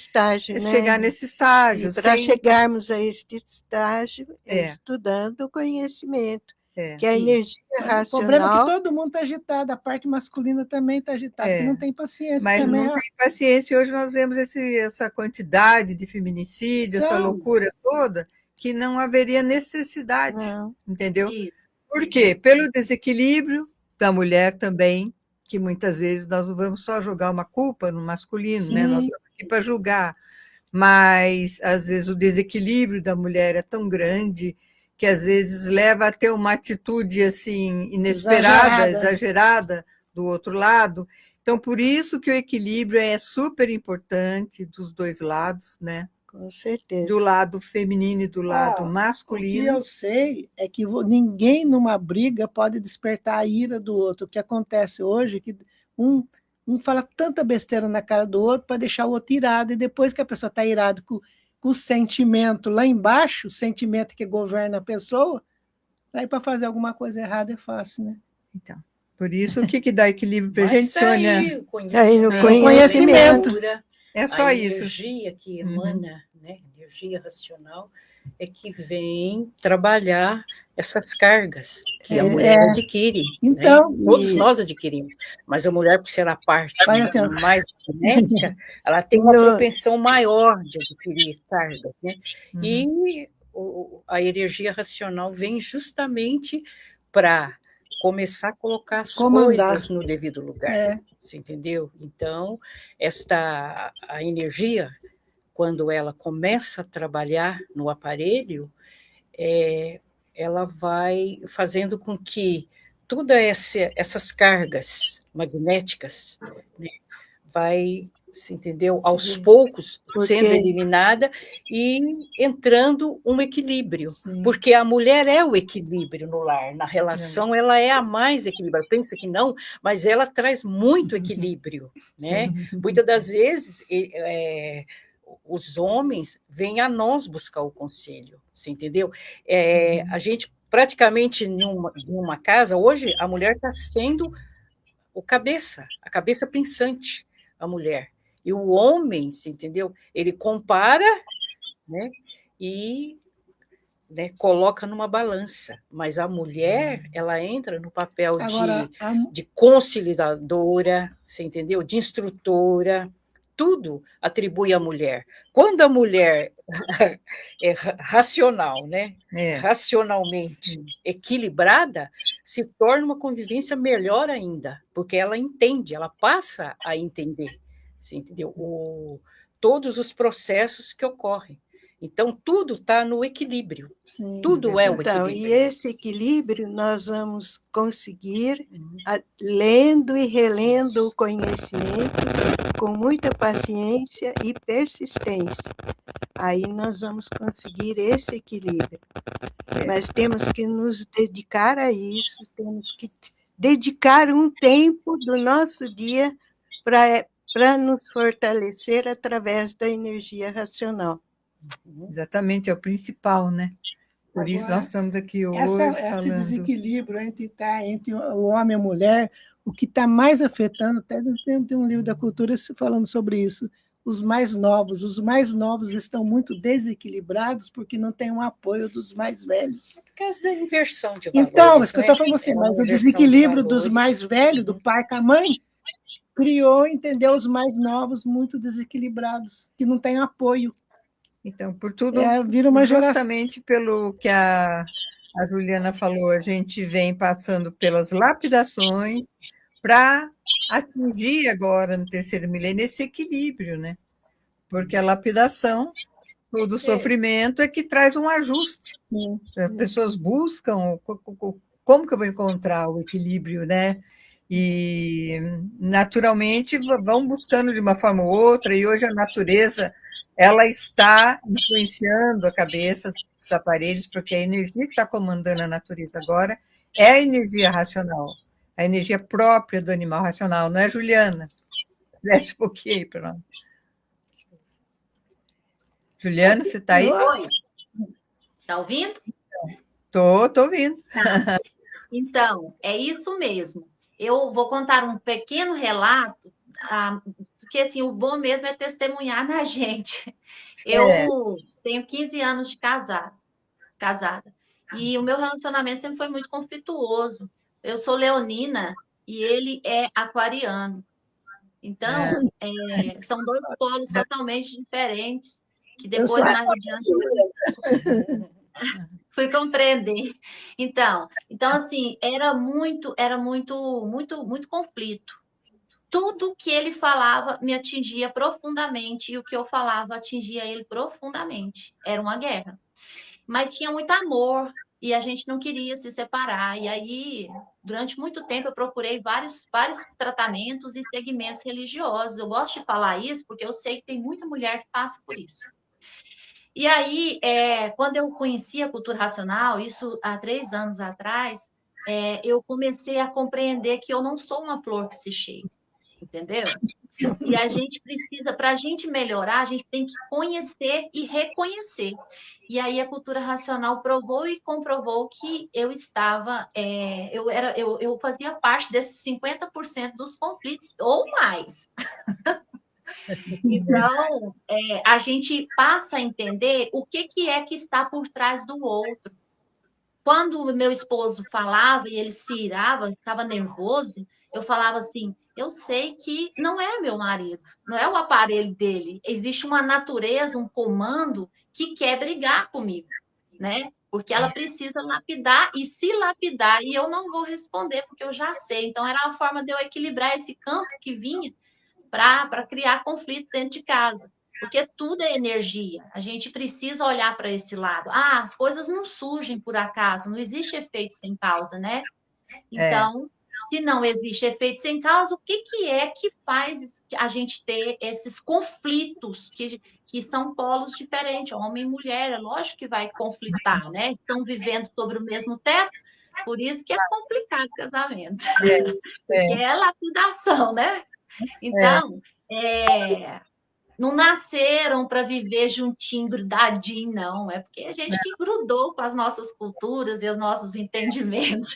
chegar nesse estágio. Para chegarmos a esse estágio, estudando o conhecimento, que a energia racional... O problema é que todo mundo está agitado, a parte masculina também está agitada, porque não tem paciência. Mas também não tem paciência, e hoje nós vemos essa quantidade de feminicídio, essa loucura toda, que não haveria necessidade, entendeu? Por quê? Pelo desequilíbrio da mulher também, que muitas vezes nós não vamos só jogar uma culpa no masculino, né? Nós estamos aqui para julgar, mas às vezes o desequilíbrio da mulher é tão grande que às vezes leva a ter uma atitude assim inesperada, exagerada do outro lado. Então, por isso que o equilíbrio é super importante dos dois lados, né? Com certeza. Do lado feminino e do lado masculino. O que eu sei é que ninguém numa briga pode despertar a ira do outro. O que acontece hoje é que um fala tanta besteira na cara do outro para deixar o outro irado, e depois que a pessoa está irada com o sentimento lá embaixo, o sentimento que governa a pessoa, aí para fazer alguma coisa errada é fácil, né? Então, por isso, o que dá equilíbrio para a gente, Sônia? Aí no conhecimento. É só isso. A energia que emana, né, energia racional, é que vem trabalhar essas cargas que a mulher adquire. Então, né? Todos nós adquirimos, mas a mulher, por ser a parte mais genética, ela tem uma propensão maior de adquirir cargas. Né? E a energia racional vem justamente para começar a colocar as coisas no devido lugar. Você entendeu? Então, a energia, quando ela começa a trabalhar no aparelho, ela vai fazendo com que todas essas cargas magnéticas, né, vai, se entendeu, aos poucos sendo eliminada e entrando um equilíbrio, porque a mulher é o equilíbrio no lar, na relação ela é a mais equilibrada, pensa que não, mas ela traz muito equilíbrio, né? Muitas das vezes os homens vêm a nós buscar o conselho, você entendeu? A gente praticamente em uma casa, hoje a mulher está sendo a cabeça pensante, a mulher. E o homem, você entendeu? Ele compara, né? E né, coloca numa balança, mas a mulher, ela entra no papel Agora, de conciliadora, você entendeu? De instrutora, tudo atribui à mulher. Quando a mulher é racional, né, racionalmente equilibrada, se torna uma convivência melhor ainda, porque ela entende, ela passa a entender, você entendeu? Todos os processos que ocorrem. Então, tudo está no equilíbrio. sim, Tudo é o Então, equilíbrio. e esse equilíbrio nós vamos conseguir lendo e relendo o conhecimento com muita paciência e persistência. Aí nós vamos conseguir esse equilíbrio. Mas temos que nos dedicar a isso, temos que dedicar um tempo do nosso dia para nos fortalecer através da energia racional. Exatamente, é o principal, né? Por isso Agora, nós estamos aqui hoje esse falando. desequilíbrio entre o homem e a mulher, o que está mais afetando, até tem um livro da cultura falando sobre isso, os mais novos estão muito desequilibrados porque não tem um apoio dos mais velhos. Por causa da inversão de valores. Então, isso que eu estou né? falando assim, mas o Inversão de desequilíbrio dos valores. mais velhos, do pai com a mãe, criou, entendeu, os mais novos muito desequilibrados, que não têm apoio. Então, por tudo, Vira uma geração. justamente pelo que a Juliana falou, a gente vem passando pelas lapidações para atingir agora, no terceiro milênio, esse equilíbrio, né? Porque a lapidação, todo sofrimento é que traz um ajuste. As pessoas buscam como que eu vou encontrar o equilíbrio, né? E, naturalmente, vão buscando de uma forma ou outra, e hoje a natureza ela está influenciando a cabeça dos aparelhos, porque a energia que está comandando a natureza agora é a energia racional, a energia própria do animal racional, não é, Juliana? Desce um pouquinho aí para nós. Juliana, você está aí? Oi. Está ouvindo? Estou ouvindo. Tá. Então, é isso mesmo. Eu vou contar um pequeno relato, porque assim, o bom mesmo é testemunhar na gente. Eu tenho 15 anos de casada, e o meu relacionamento sempre foi muito conflituoso. Eu sou leonina e ele é aquariano. Então, são dois polos totalmente diferentes, que depois, mais adiante, fui compreender. Então assim, era muito conflito. Tudo que ele falava me atingia profundamente e o que eu falava atingia ele profundamente. Era uma guerra. Mas tinha muito amor e a gente não queria se separar. E aí, durante muito tempo, eu procurei vários tratamentos e segmentos religiosos. Eu gosto de falar isso porque eu sei que tem muita mulher que passa por isso. E aí, quando eu conheci a cultura racional, isso há 3 anos atrás, eu comecei a compreender que eu não sou uma flor que se cheira, entendeu? E a gente precisa, para a gente melhorar, a gente tem que conhecer e reconhecer. E aí a cultura racional provou e comprovou que eu estava, eu fazia parte desses 50% dos conflitos, ou mais. Então, a gente passa a entender o que é que está por trás do outro. Quando o meu esposo falava e ele se irava, ficava nervoso, eu falava assim, eu sei que não é meu marido, não é o aparelho dele. Existe uma natureza, um comando que quer brigar comigo, né? Porque ela precisa lapidar e se lapidar, e eu não vou responder, porque eu já sei. Então, era a forma de eu equilibrar esse campo que vinha para criar conflito dentro de casa. Porque tudo é energia. A gente precisa olhar para esse lado. As coisas não surgem por acaso, não existe efeito sem causa, né? Então, se não existe efeito sem causa, o que é que faz a gente ter esses conflitos que são polos diferentes, homem e mulher? É lógico que vai conflitar, né? Estão vivendo sobre o mesmo teto, por isso que é complicado o casamento. Porque é lapidação, né? Então, não nasceram para viver juntinho, grudadinho, não. É porque a gente que grudou com as nossas culturas e os nossos entendimentos.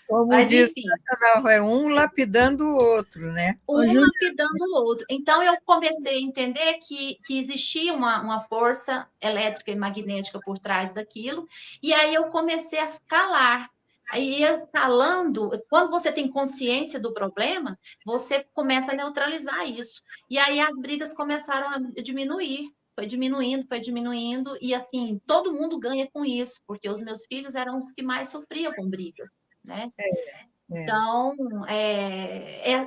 Como Mas, diz enfim, Nacional, vai um lapidando o outro, né? um lapidando o outro. Então, eu comecei a entender que existia uma força elétrica e magnética por trás daquilo, e aí eu comecei a calar. Aí, eu calando, quando você tem consciência do problema, você começa a neutralizar isso. E aí, as brigas começaram a diminuir. Foi diminuindo, e assim, todo mundo ganha com isso, porque os meus filhos eram os que mais sofriam com brigas, né? Então,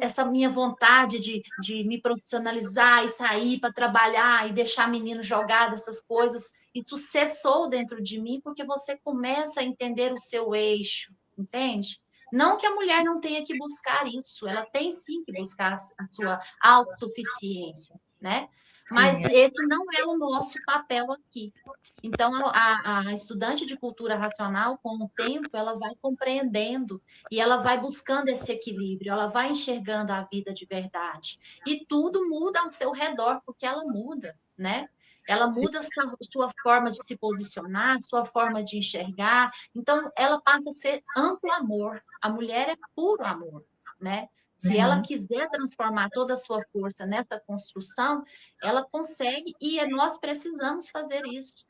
essa minha vontade de me profissionalizar e sair para trabalhar e deixar menino jogado, essas coisas, isso cessou dentro de mim porque você começa a entender o seu eixo, entende? Não que a mulher não tenha que buscar isso, ela tem sim que buscar a sua autossuficiência, né? Mas esse não é o nosso papel aqui. Então, a estudante de cultura racional, com o tempo, ela vai compreendendo e ela vai buscando esse equilíbrio, ela vai enxergando a vida de verdade. E tudo muda ao seu redor, porque ela muda, né? Ela muda a sua forma de se posicionar, a sua forma de enxergar. Então, ela passa a ser amplo amor. A mulher é puro amor, né? Se ela quiser transformar toda a sua força nessa construção, ela consegue, e nós precisamos fazer isso.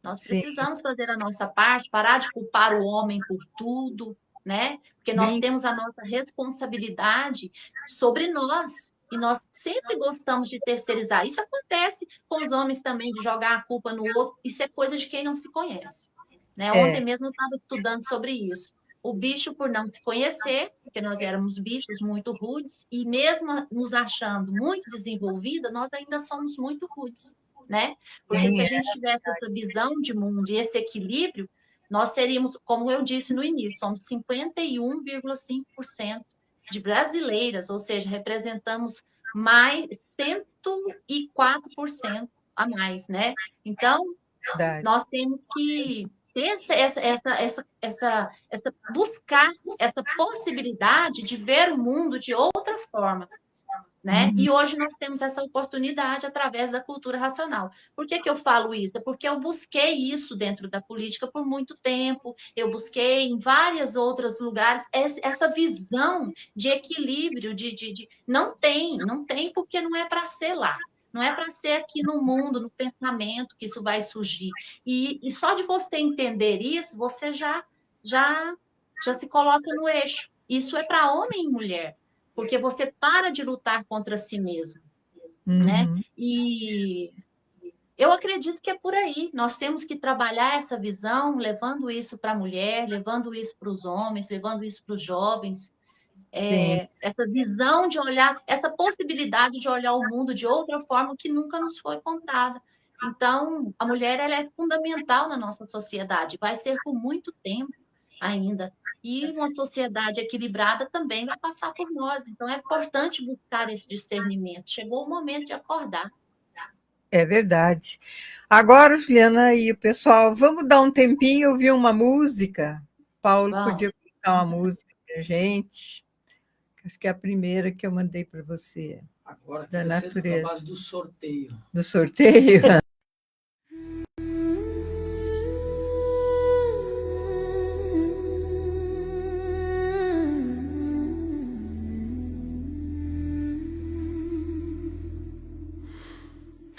Nós precisamos fazer a nossa parte, parar de culpar o homem por tudo, né? Porque nós temos a nossa responsabilidade sobre nós. E nós sempre gostamos de terceirizar. Isso acontece com os homens também, de jogar a culpa no outro. Isso é coisa de quem não se conhece. Né? Ontem mesmo eu estava estudando sobre isso. O bicho, por não se conhecer, porque nós éramos bichos muito rudes, e mesmo nos achando muito desenvolvida, nós ainda somos muito rudes, né? Porque se a gente tivesse essa visão de mundo e esse equilíbrio, nós seríamos, como eu disse no início, somos 51,5% de brasileiras, ou seja, representamos mais 104% a mais, né? Então, nós temos que buscar essa possibilidade de ver o mundo de outra forma, né? E hoje nós temos essa oportunidade através da cultura racional. Por que eu falo isso? Porque eu busquei isso dentro da política por muito tempo, eu busquei em vários outros lugares essa visão de equilíbrio, não tem porque não é para ser lá. Não é para ser aqui no mundo, no pensamento, que isso vai surgir. E só de você entender isso, você já se coloca no eixo. Isso é para homem e mulher, porque você para de lutar contra si mesmo, né? E eu acredito que é por aí. Nós temos que trabalhar essa visão, levando isso para a mulher, levando isso para os homens, levando isso para os jovens. Essa visão de olhar, essa possibilidade de olhar o mundo de outra forma que nunca nos foi contada. Então, a mulher ela é fundamental na nossa sociedade, vai ser por muito tempo ainda. E uma sociedade equilibrada também vai passar por nós. Então, é importante buscar esse discernimento. Chegou o momento de acordar. É verdade. Agora, Juliana e o pessoal, vamos dar um tempinho e ouvir uma música? Paulo podia colocar uma música para a gente. Acho que é a primeira que eu mandei para você. Agora, da natureza. Na base do sorteio. Do sorteio?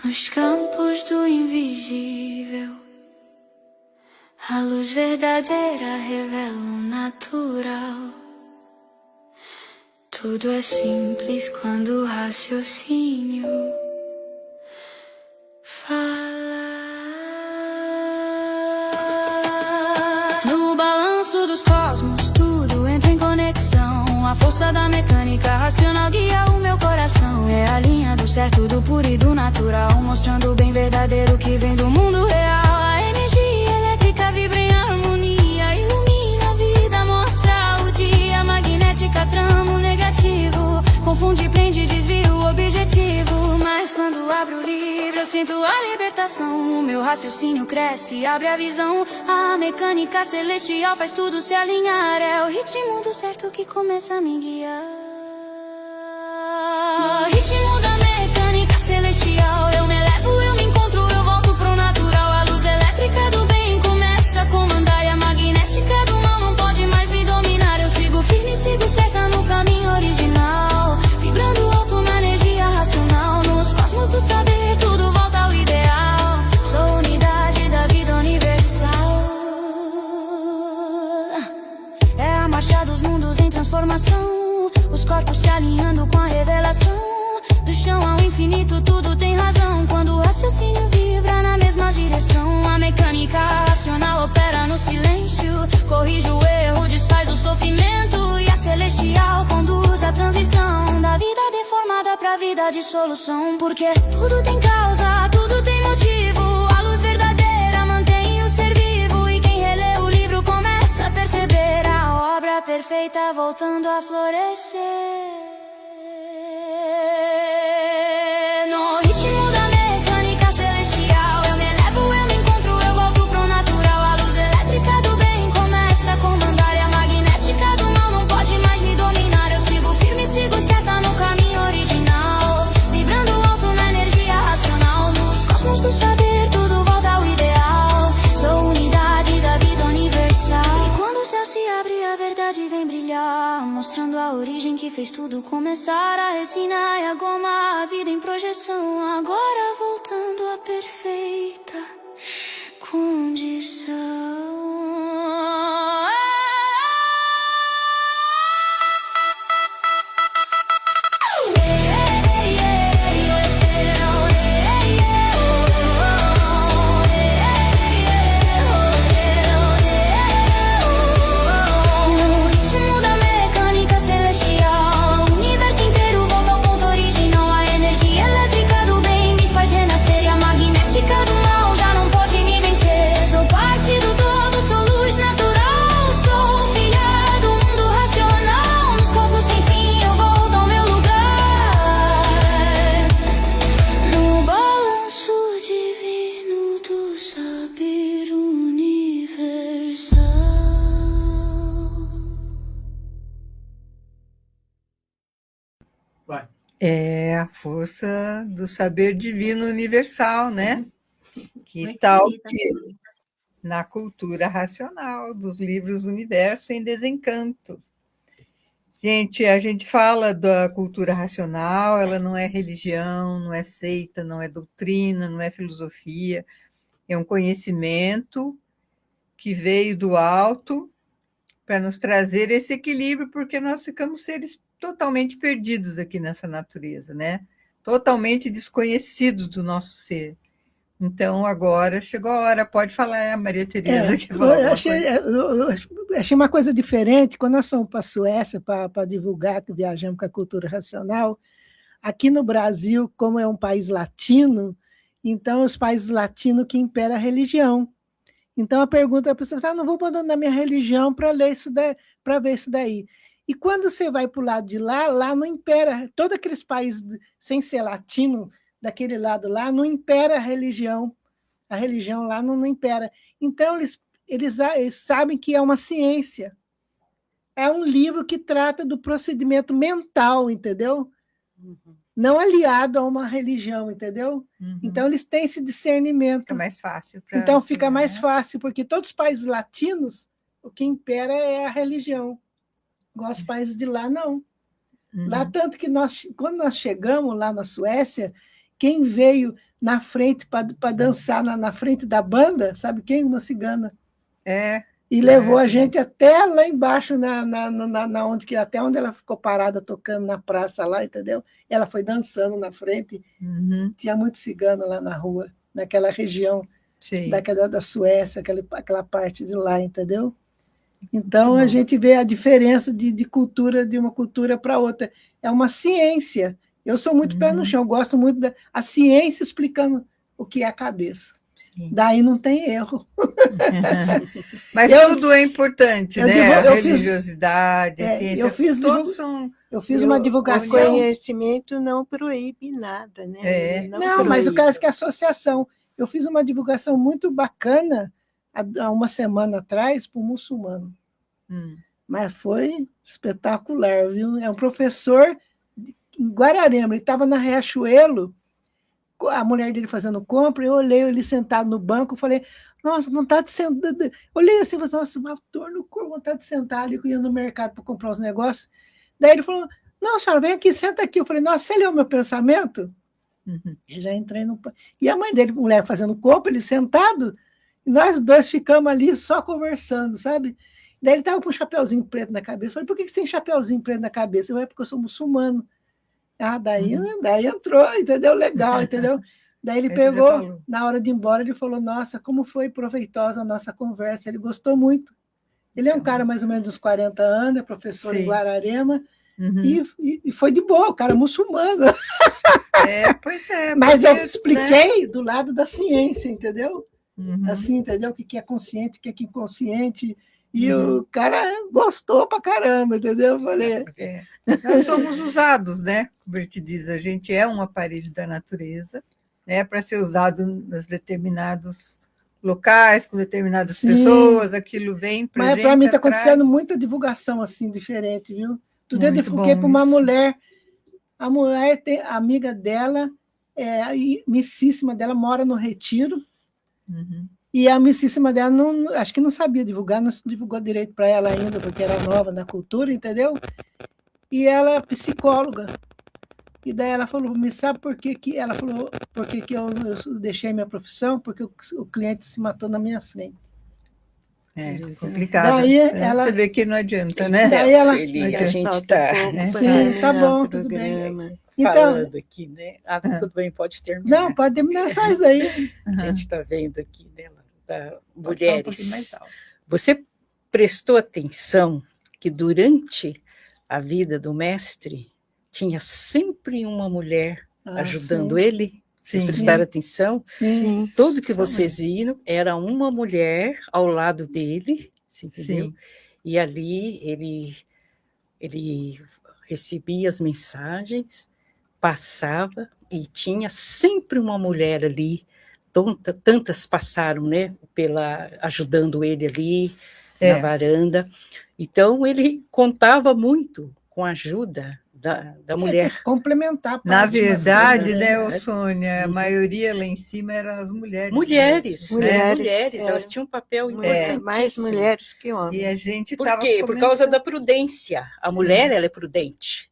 Nos campos do invisível, a luz verdadeira revela o natural. Tudo é simples quando o raciocínio fala. No balanço dos cosmos, tudo entra em conexão. A força da mecânica racional guia o meu coração. É a linha do certo, do puro e do natural, mostrando o bem verdadeiro que vem do mundo real. A energia elétrica vibra em harmonia, ilumina a vida, mostra o dia. Magnética trama o negativo, confunde, prende, desvia o objetivo. Mas quando abro o livro eu sinto a libertação. O meu raciocínio cresce, abre a visão. A mecânica celestial faz tudo se alinhar. É o ritmo do certo que começa a me guiar. O ritmo da mecânica celestial. Eu me elevo, eu me encontro, eu volto pro natural. A luz elétrica do bem começa a comandar, e a magnética do mal não pode mais me dominar. Eu sigo firme, sigo certa no caminho original, vibrando alto na energia racional. Nos cosmos do saber tudo volta ao ideal. Sou unidade da vida universal. É a marcha dos mundos em transformação, os corpos se alinhando com a revelação. Do chão ao infinito tudo tem razão, quando o raciocínio vibra na mesma direção. A mecânica racional opera no silêncio, corrige o erro, desfaz o sofrimento. E a celestial conduz a transição da vida deformada pra vida de solução. Porque tudo tem causa, tudo tem motivo, a luz verdadeira mantém o ser vivo. E quem relê o livro começa a perceber a obra perfeita voltando a florescer. No ritmo da mecânica celestial, eu me elevo, eu me encontro, eu volto pro natural. A luz elétrica do bem começa a comandar, e a magnética do mal não pode mais me dominar. Eu sigo firme, sigo certa no caminho original, vibrando alto na energia racional. Nos cosmos do saber tudo volta ao ideal. Sou unidade da vida universal. E quando o céu se abre, a verdade vem brilhar, mostrando a origem que fez tudo começar. A resina e a goma, a vida em projeção, agora voltando à perfeita condição. É a força do saber divino universal, né? Que Muito tal bonita, que Feliz. na cultura racional dos livros Universo em Desencanto. Gente, a gente fala da cultura racional, ela não é religião, não é seita, não é doutrina, não é filosofia, é um conhecimento que veio do alto para nos trazer esse equilíbrio, porque nós ficamos seres totalmente perdidos aqui nessa natureza, né? Totalmente desconhecidos do nosso ser. Então, agora chegou a hora. Pode falar, Maria Tereza, que falou alguma coisa. Eu achei uma coisa diferente. Quando nós fomos para a Suécia para divulgar que viajamos com a cultura racional, aqui no Brasil, como é um país latino, então os países latinos que impera a religião. Então a pergunta, a pessoa fala, não vou abandonar minha religião para ler isso para ver isso daí. E quando você vai para o lado de lá, lá não impera, todos aqueles países sem ser latino, daquele lado lá, não impera a religião lá não impera. Então eles sabem que é uma ciência, é um livro que trata do procedimento mental, entendeu? Não aliado a uma religião, entendeu? Então eles têm esse discernimento. Fica mais fácil. Então fica mais fácil, porque todos os países latinos, o que impera é a religião. Igual os países de lá, não. Lá, tanto que quando nós chegamos lá na Suécia, quem veio na frente para dançar na frente da banda, sabe quem? Uma cigana. E levou a gente até lá embaixo, até onde ela ficou parada tocando na praça lá, entendeu? Ela foi dançando na frente. Tinha muito cigano lá na rua, naquela região da Suécia, aquela parte de lá, entendeu? Então, a gente vê a diferença de cultura, de uma cultura para outra. É uma ciência. Eu sou muito pé no chão, eu gosto muito da ciência explicando o que é a cabeça. Sim. Daí não tem erro. Mas tudo é importante, né? A religiosidade, a ciência, todos são... Eu fiz uma divulgação. O conhecimento não proíbe nada, né? Não, mas o caso é que a associação... Eu fiz uma divulgação muito bacana há uma semana atrás para o muçulmano. Mas foi espetacular, viu? É um professor em Guararema, ele estava na Riachuelo, a mulher dele fazendo compra, eu olhei ele sentado no banco, falei, nossa, vontade de sentar. Olhei assim, falei, nossa, uma dor no corpo, vontade de sentar ali, que eu ia no mercado para comprar os negócios. Daí ele falou, não, senhora, vem aqui, senta aqui. Eu falei, nossa, você leu meu pensamento? Eu já entrei no... E a mãe dele, mulher fazendo compra, ele sentado, e nós dois ficamos ali só conversando, sabe? Daí ele estava com um chapeuzinho preto na cabeça. Eu falei, por que você tem chapeuzinho preto na cabeça? Eu falei, porque eu sou muçulmano. Ah, daí entrou, entendeu? Legal, entendeu? Daí ele pegou, na hora de ir embora, ele falou, nossa, como foi proveitosa a nossa conversa. Ele gostou muito. Ele é um cara mais ou menos dos 40 anos, é professor em Guararema, e foi de boa, o cara é muçulmano. Pois é. Mas eu expliquei do lado da ciência, entendeu? Assim, entendeu? O que é consciente, o que é inconsciente. E o cara gostou pra caramba, entendeu? Eu falei... Nós somos usados, né? Como ele te diz, a gente é um aparelho da natureza, né? Para ser usado nos determinados locais, com determinadas pessoas, aquilo vem para a gente. Mas para mim está acontecendo muita divulgação assim, diferente, viu? Tudo eu divulguei para uma mulher. A mulher tem a amiga dela, a missíssima dela mora no Retiro. E a missíssima dela, não, acho que não sabia divulgar, não divulgou direito para ela ainda, porque era nova na cultura, entendeu? E ela é psicóloga. E daí ela falou, me sabe por que ela falou, por que eu deixei minha profissão? Porque o cliente se matou na minha frente. É complicado. Daí ela, você vê que não adianta, né? Daí ela, a gente está... Sim, tá bom, tudo bem. Então, falando aqui, né? Tudo bem, pode terminar. Não, pode terminar só isso aí. A gente está vendo aqui, né, da mulheres. Você prestou atenção que durante a vida do mestre tinha sempre uma mulher ajudando ele? Vocês prestaram atenção? Sim. Tudo que vocês viram era uma mulher ao lado dele, entendeu? E ali ele recebia as mensagens, passava e tinha sempre uma mulher ali. Tantas passaram, né, ajudando ele ali na varanda. Então ele contava muito com a ajuda da mulher. Complementar. Na verdade, né, Sônia, a maioria lá em cima eram as mulheres. Mulheres, elas tinham um papel importantíssimo. Mais mulheres que homens. E a gente Por quê? Por causa da prudência. A mulher, ela é prudente.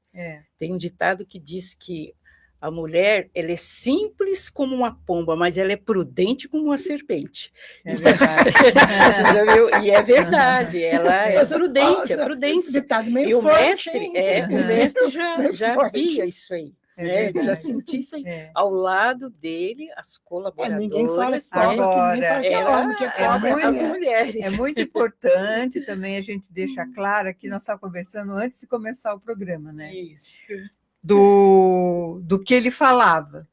Tem um ditado que diz que a mulher, ela é simples como uma pomba, mas ela é prudente como uma serpente. É verdade. Você já viu? E é verdade, ela é prudente, é prudência. E o mestre já via isso aí. Já sentia isso aí. Ao lado dele, as colaboradoras. Ninguém fala agora, as mulheres. É muito importante também a gente deixar claro que nós estávamos conversando antes de começar o programa, né? Isso. Do que ele falava,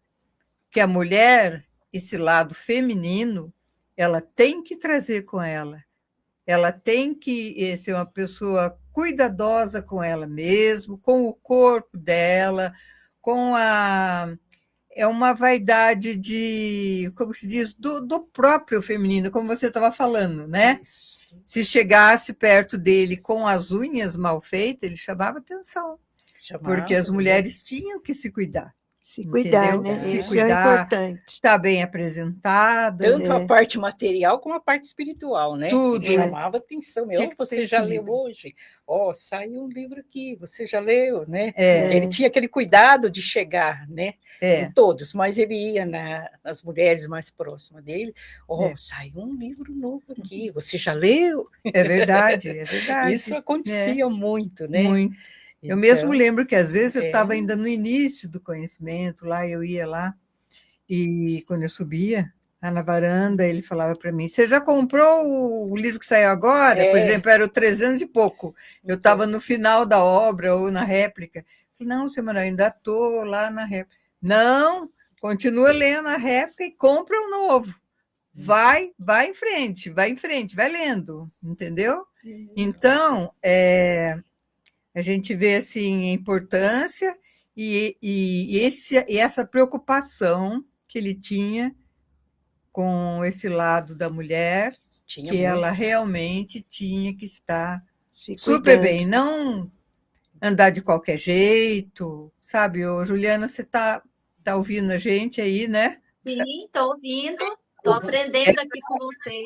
que a mulher, esse lado feminino, ela tem que trazer com ela tem que ser uma pessoa cuidadosa com ela mesma, com o corpo dela, é uma vaidade como se diz, do próprio feminino, como você estava falando, né? Isso. Se chegasse perto dele com as unhas mal feitas, ele chamava atenção. Porque as mulheres tinham que se cuidar. Se cuidar, né? Isso é importante. Estar bem apresentada. Tanto a parte material como a parte espiritual, né? Tudo. Ele chamava atenção. Você já leu hoje? Saiu um livro aqui, você já leu, né? Ele tinha aquele cuidado de chegar, né? Em todos, mas ele ia nas mulheres mais próximas dele. Saiu um livro novo aqui, você já leu? É verdade, é verdade. Isso acontecia muito, né? Muito. Eu mesmo lembro que, às vezes, eu estava ainda no início do conhecimento, eu ia lá, e quando eu subia na varanda, ele falava para mim, você já comprou o livro que saiu agora? Por exemplo, era o 300 e pouco. Eu estava no final da obra ou na réplica. Falei, não, seu Manuel, ainda estou lá na réplica. Não, continua lendo a réplica e compra o novo. Vai em frente, vai lendo, entendeu? Então, a gente vê assim, a importância e essa preocupação que ele tinha com esse lado da mulher, ela realmente tinha que estar super bem, não andar de qualquer jeito, sabe? Juliana, você está Está ouvindo a gente aí, né? Sim, estou ouvindo, estou aprendendo aqui com vocês.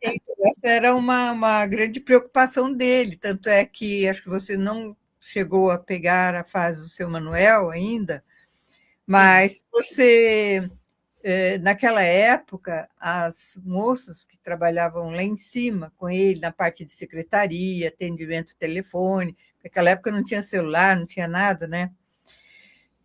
Essa era uma grande preocupação dele, tanto é que acho que você não chegou a pegar a fase do seu Manuel ainda, mas você, naquela época, as moças que trabalhavam lá em cima com ele, na parte de secretaria, atendimento telefone, naquela época não tinha celular, não tinha nada, né?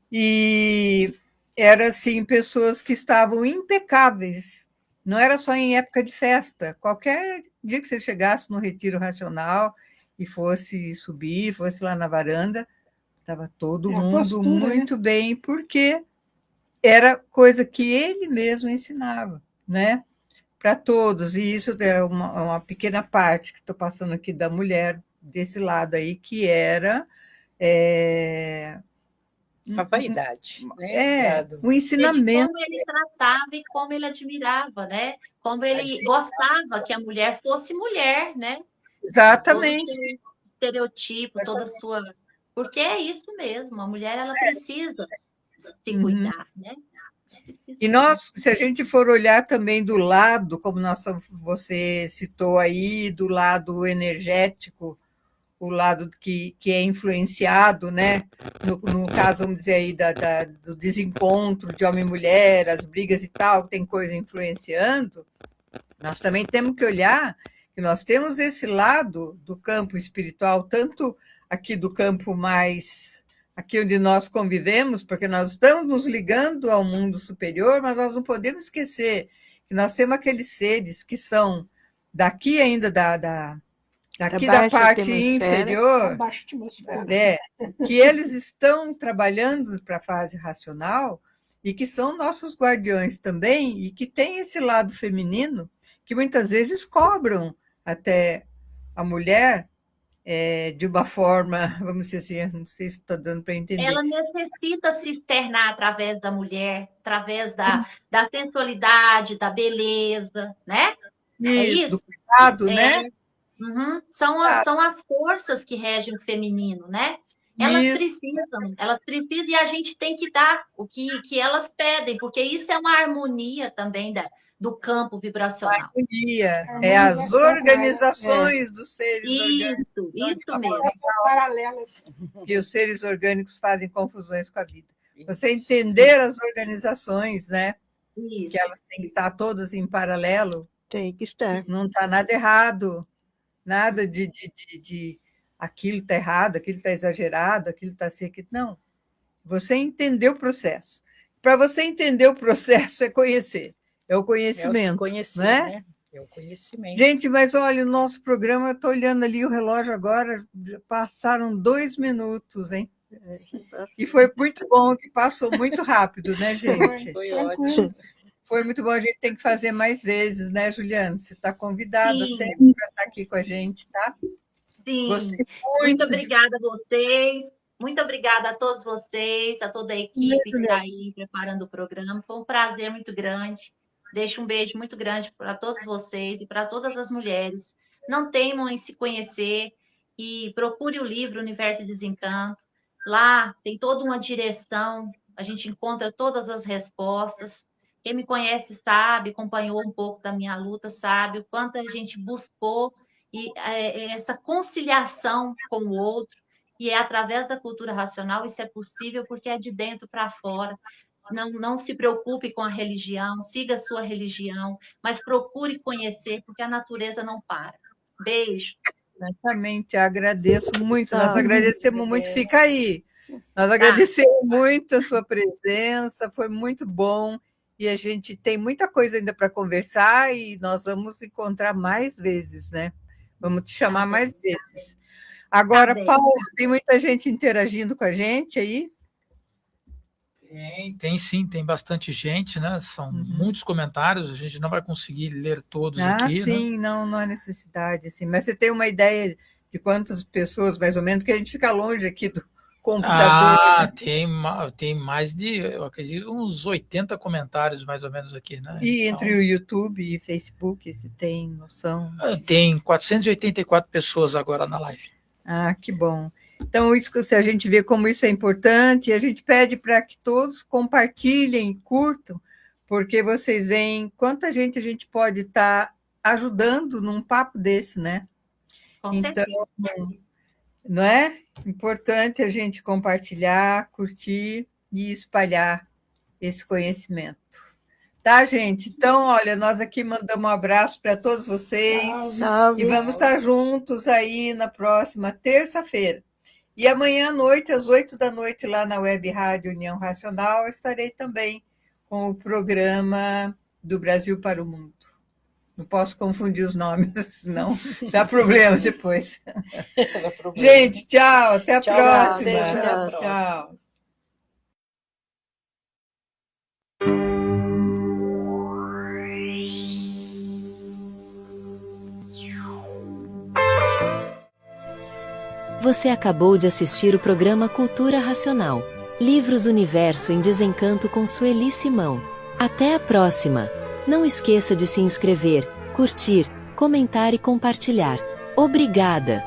E eram, assim, pessoas que estavam impecáveis. Não era só em época de festa. Qualquer dia que você chegasse no Retiro Racional e fosse subir, fosse lá na varanda, estava todo mundo postura, muito bem, porque era coisa que ele mesmo ensinava, né? Para todos. E isso é uma pequena parte que estou passando aqui da mulher desse lado aí, que era... A vaidade, né? um ensinamento. Como ele tratava e como ele admirava, né? Como ele gostava que a mulher fosse mulher, né? Exatamente. Todo o estereotipo, toda a sua... Porque é isso mesmo, a mulher ela precisa se cuidar, né? E nós, se a gente for olhar também do lado, como você citou aí, do lado energético, o lado que é influenciado, né? No caso, vamos dizer aí, do desencontro de homem e mulher, as brigas e tal, tem coisa influenciando, nós também temos que olhar que nós temos esse lado do campo espiritual, tanto aqui do campo mais... aqui onde nós convivemos, porque nós estamos nos ligando ao mundo superior, mas nós não podemos esquecer que nós temos aqueles seres que são daqui ainda daqui da parte inferior, que eles estão trabalhando para a fase racional e que são nossos guardiões também, e que tem esse lado feminino que muitas vezes cobram até a mulher de uma forma, vamos dizer assim, não sei se está dando para entender. Ela necessita se externar através da mulher, através da sensualidade, da beleza, né? Isso, do cuidado, né? Uhum. São as forças que regem o feminino, né? Elas precisam, e a gente tem que dar o que elas pedem, porque isso é uma harmonia também do campo vibracional. Harmonia, as organizações dos seres orgânicos. Isso mesmo. Paralelas. Que os seres orgânicos fazem confusões com a vida. Você entender as organizações, né? Isso. Que elas têm que estar todas em paralelo. Tem que estar. Não está nada errado. Nada de aquilo está errado, aquilo está exagerado, aquilo está assim, aquilo... Não. Você entendeu o processo. Para você entender o processo é conhecer. É o conhecimento. Né? É o conhecimento. Gente, mas olha, o nosso programa, eu estou olhando ali o relógio agora, passaram 2 minutos, hein? E foi muito bom, que passou muito rápido, né, gente? Foi ótimo. Foi muito bom, a gente tem que fazer mais vezes, né, Juliana? Você está convidada sempre para estar aqui com a gente, tá? Sim. Muito obrigada a vocês, muito obrigada a todos vocês, a toda a equipe que está aí preparando o programa. Foi um prazer muito grande. Deixo um beijo muito grande para todos vocês e para todas as mulheres. Não temam em se conhecer e procure o livro Universo e Desencanto. Lá tem toda uma direção, a gente encontra todas as respostas. Quem me conhece sabe, acompanhou um pouco da minha luta, sabe o quanto a gente buscou e essa conciliação com o outro, e é através da cultura racional isso é possível, porque é de dentro para fora. Não se preocupe com a religião, siga a sua religião, mas procure conhecer, porque a natureza não para. Beijo. Exatamente, agradeço muito, nós agradecemos muito, fica aí. Nós agradecemos muito a sua presença, foi muito bom, e a gente tem muita coisa ainda para conversar, e nós vamos encontrar mais vezes, né? Vamos te chamar mais vezes. Agora, Paulo, tem muita gente interagindo com a gente aí? Tem sim, tem bastante gente, né? São muitos comentários, a gente não vai conseguir ler todos aqui. Sim, né? não há necessidade, assim. Mas você tem uma ideia de quantas pessoas, mais ou menos, porque a gente fica longe aqui do computador. Tem mais de, eu acredito, uns 80 comentários, mais ou menos, aqui, né? E entre o YouTube e Facebook, você tem noção? Tem 484 pessoas agora na live. Que bom. Então, isso que a gente vê como isso é importante, e a gente pede para que todos compartilhem, curtam, porque vocês veem quanta gente a gente pode estar ajudando num papo desse, né? Com Então, certeza. não é importante a gente compartilhar, curtir e espalhar esse conhecimento. Tá, gente? Então, olha, nós aqui mandamos um abraço para todos vocês Salve. e vamos estar juntos aí na próxima terça-feira. E amanhã à noite, às 8 da noite, lá na Web Rádio União Racional, eu estarei também com o programa do Brasil para o Mundo. Não posso confundir os nomes, senão dá problema depois. Gente, tchau, até a Tchau, próxima. até a próxima. Tchau. Você acabou de assistir o programa Cultura Racional. Livros Universo em Desencanto com Sueli Simão. Até a próxima! Não esqueça de se inscrever, curtir, comentar e compartilhar. Obrigada!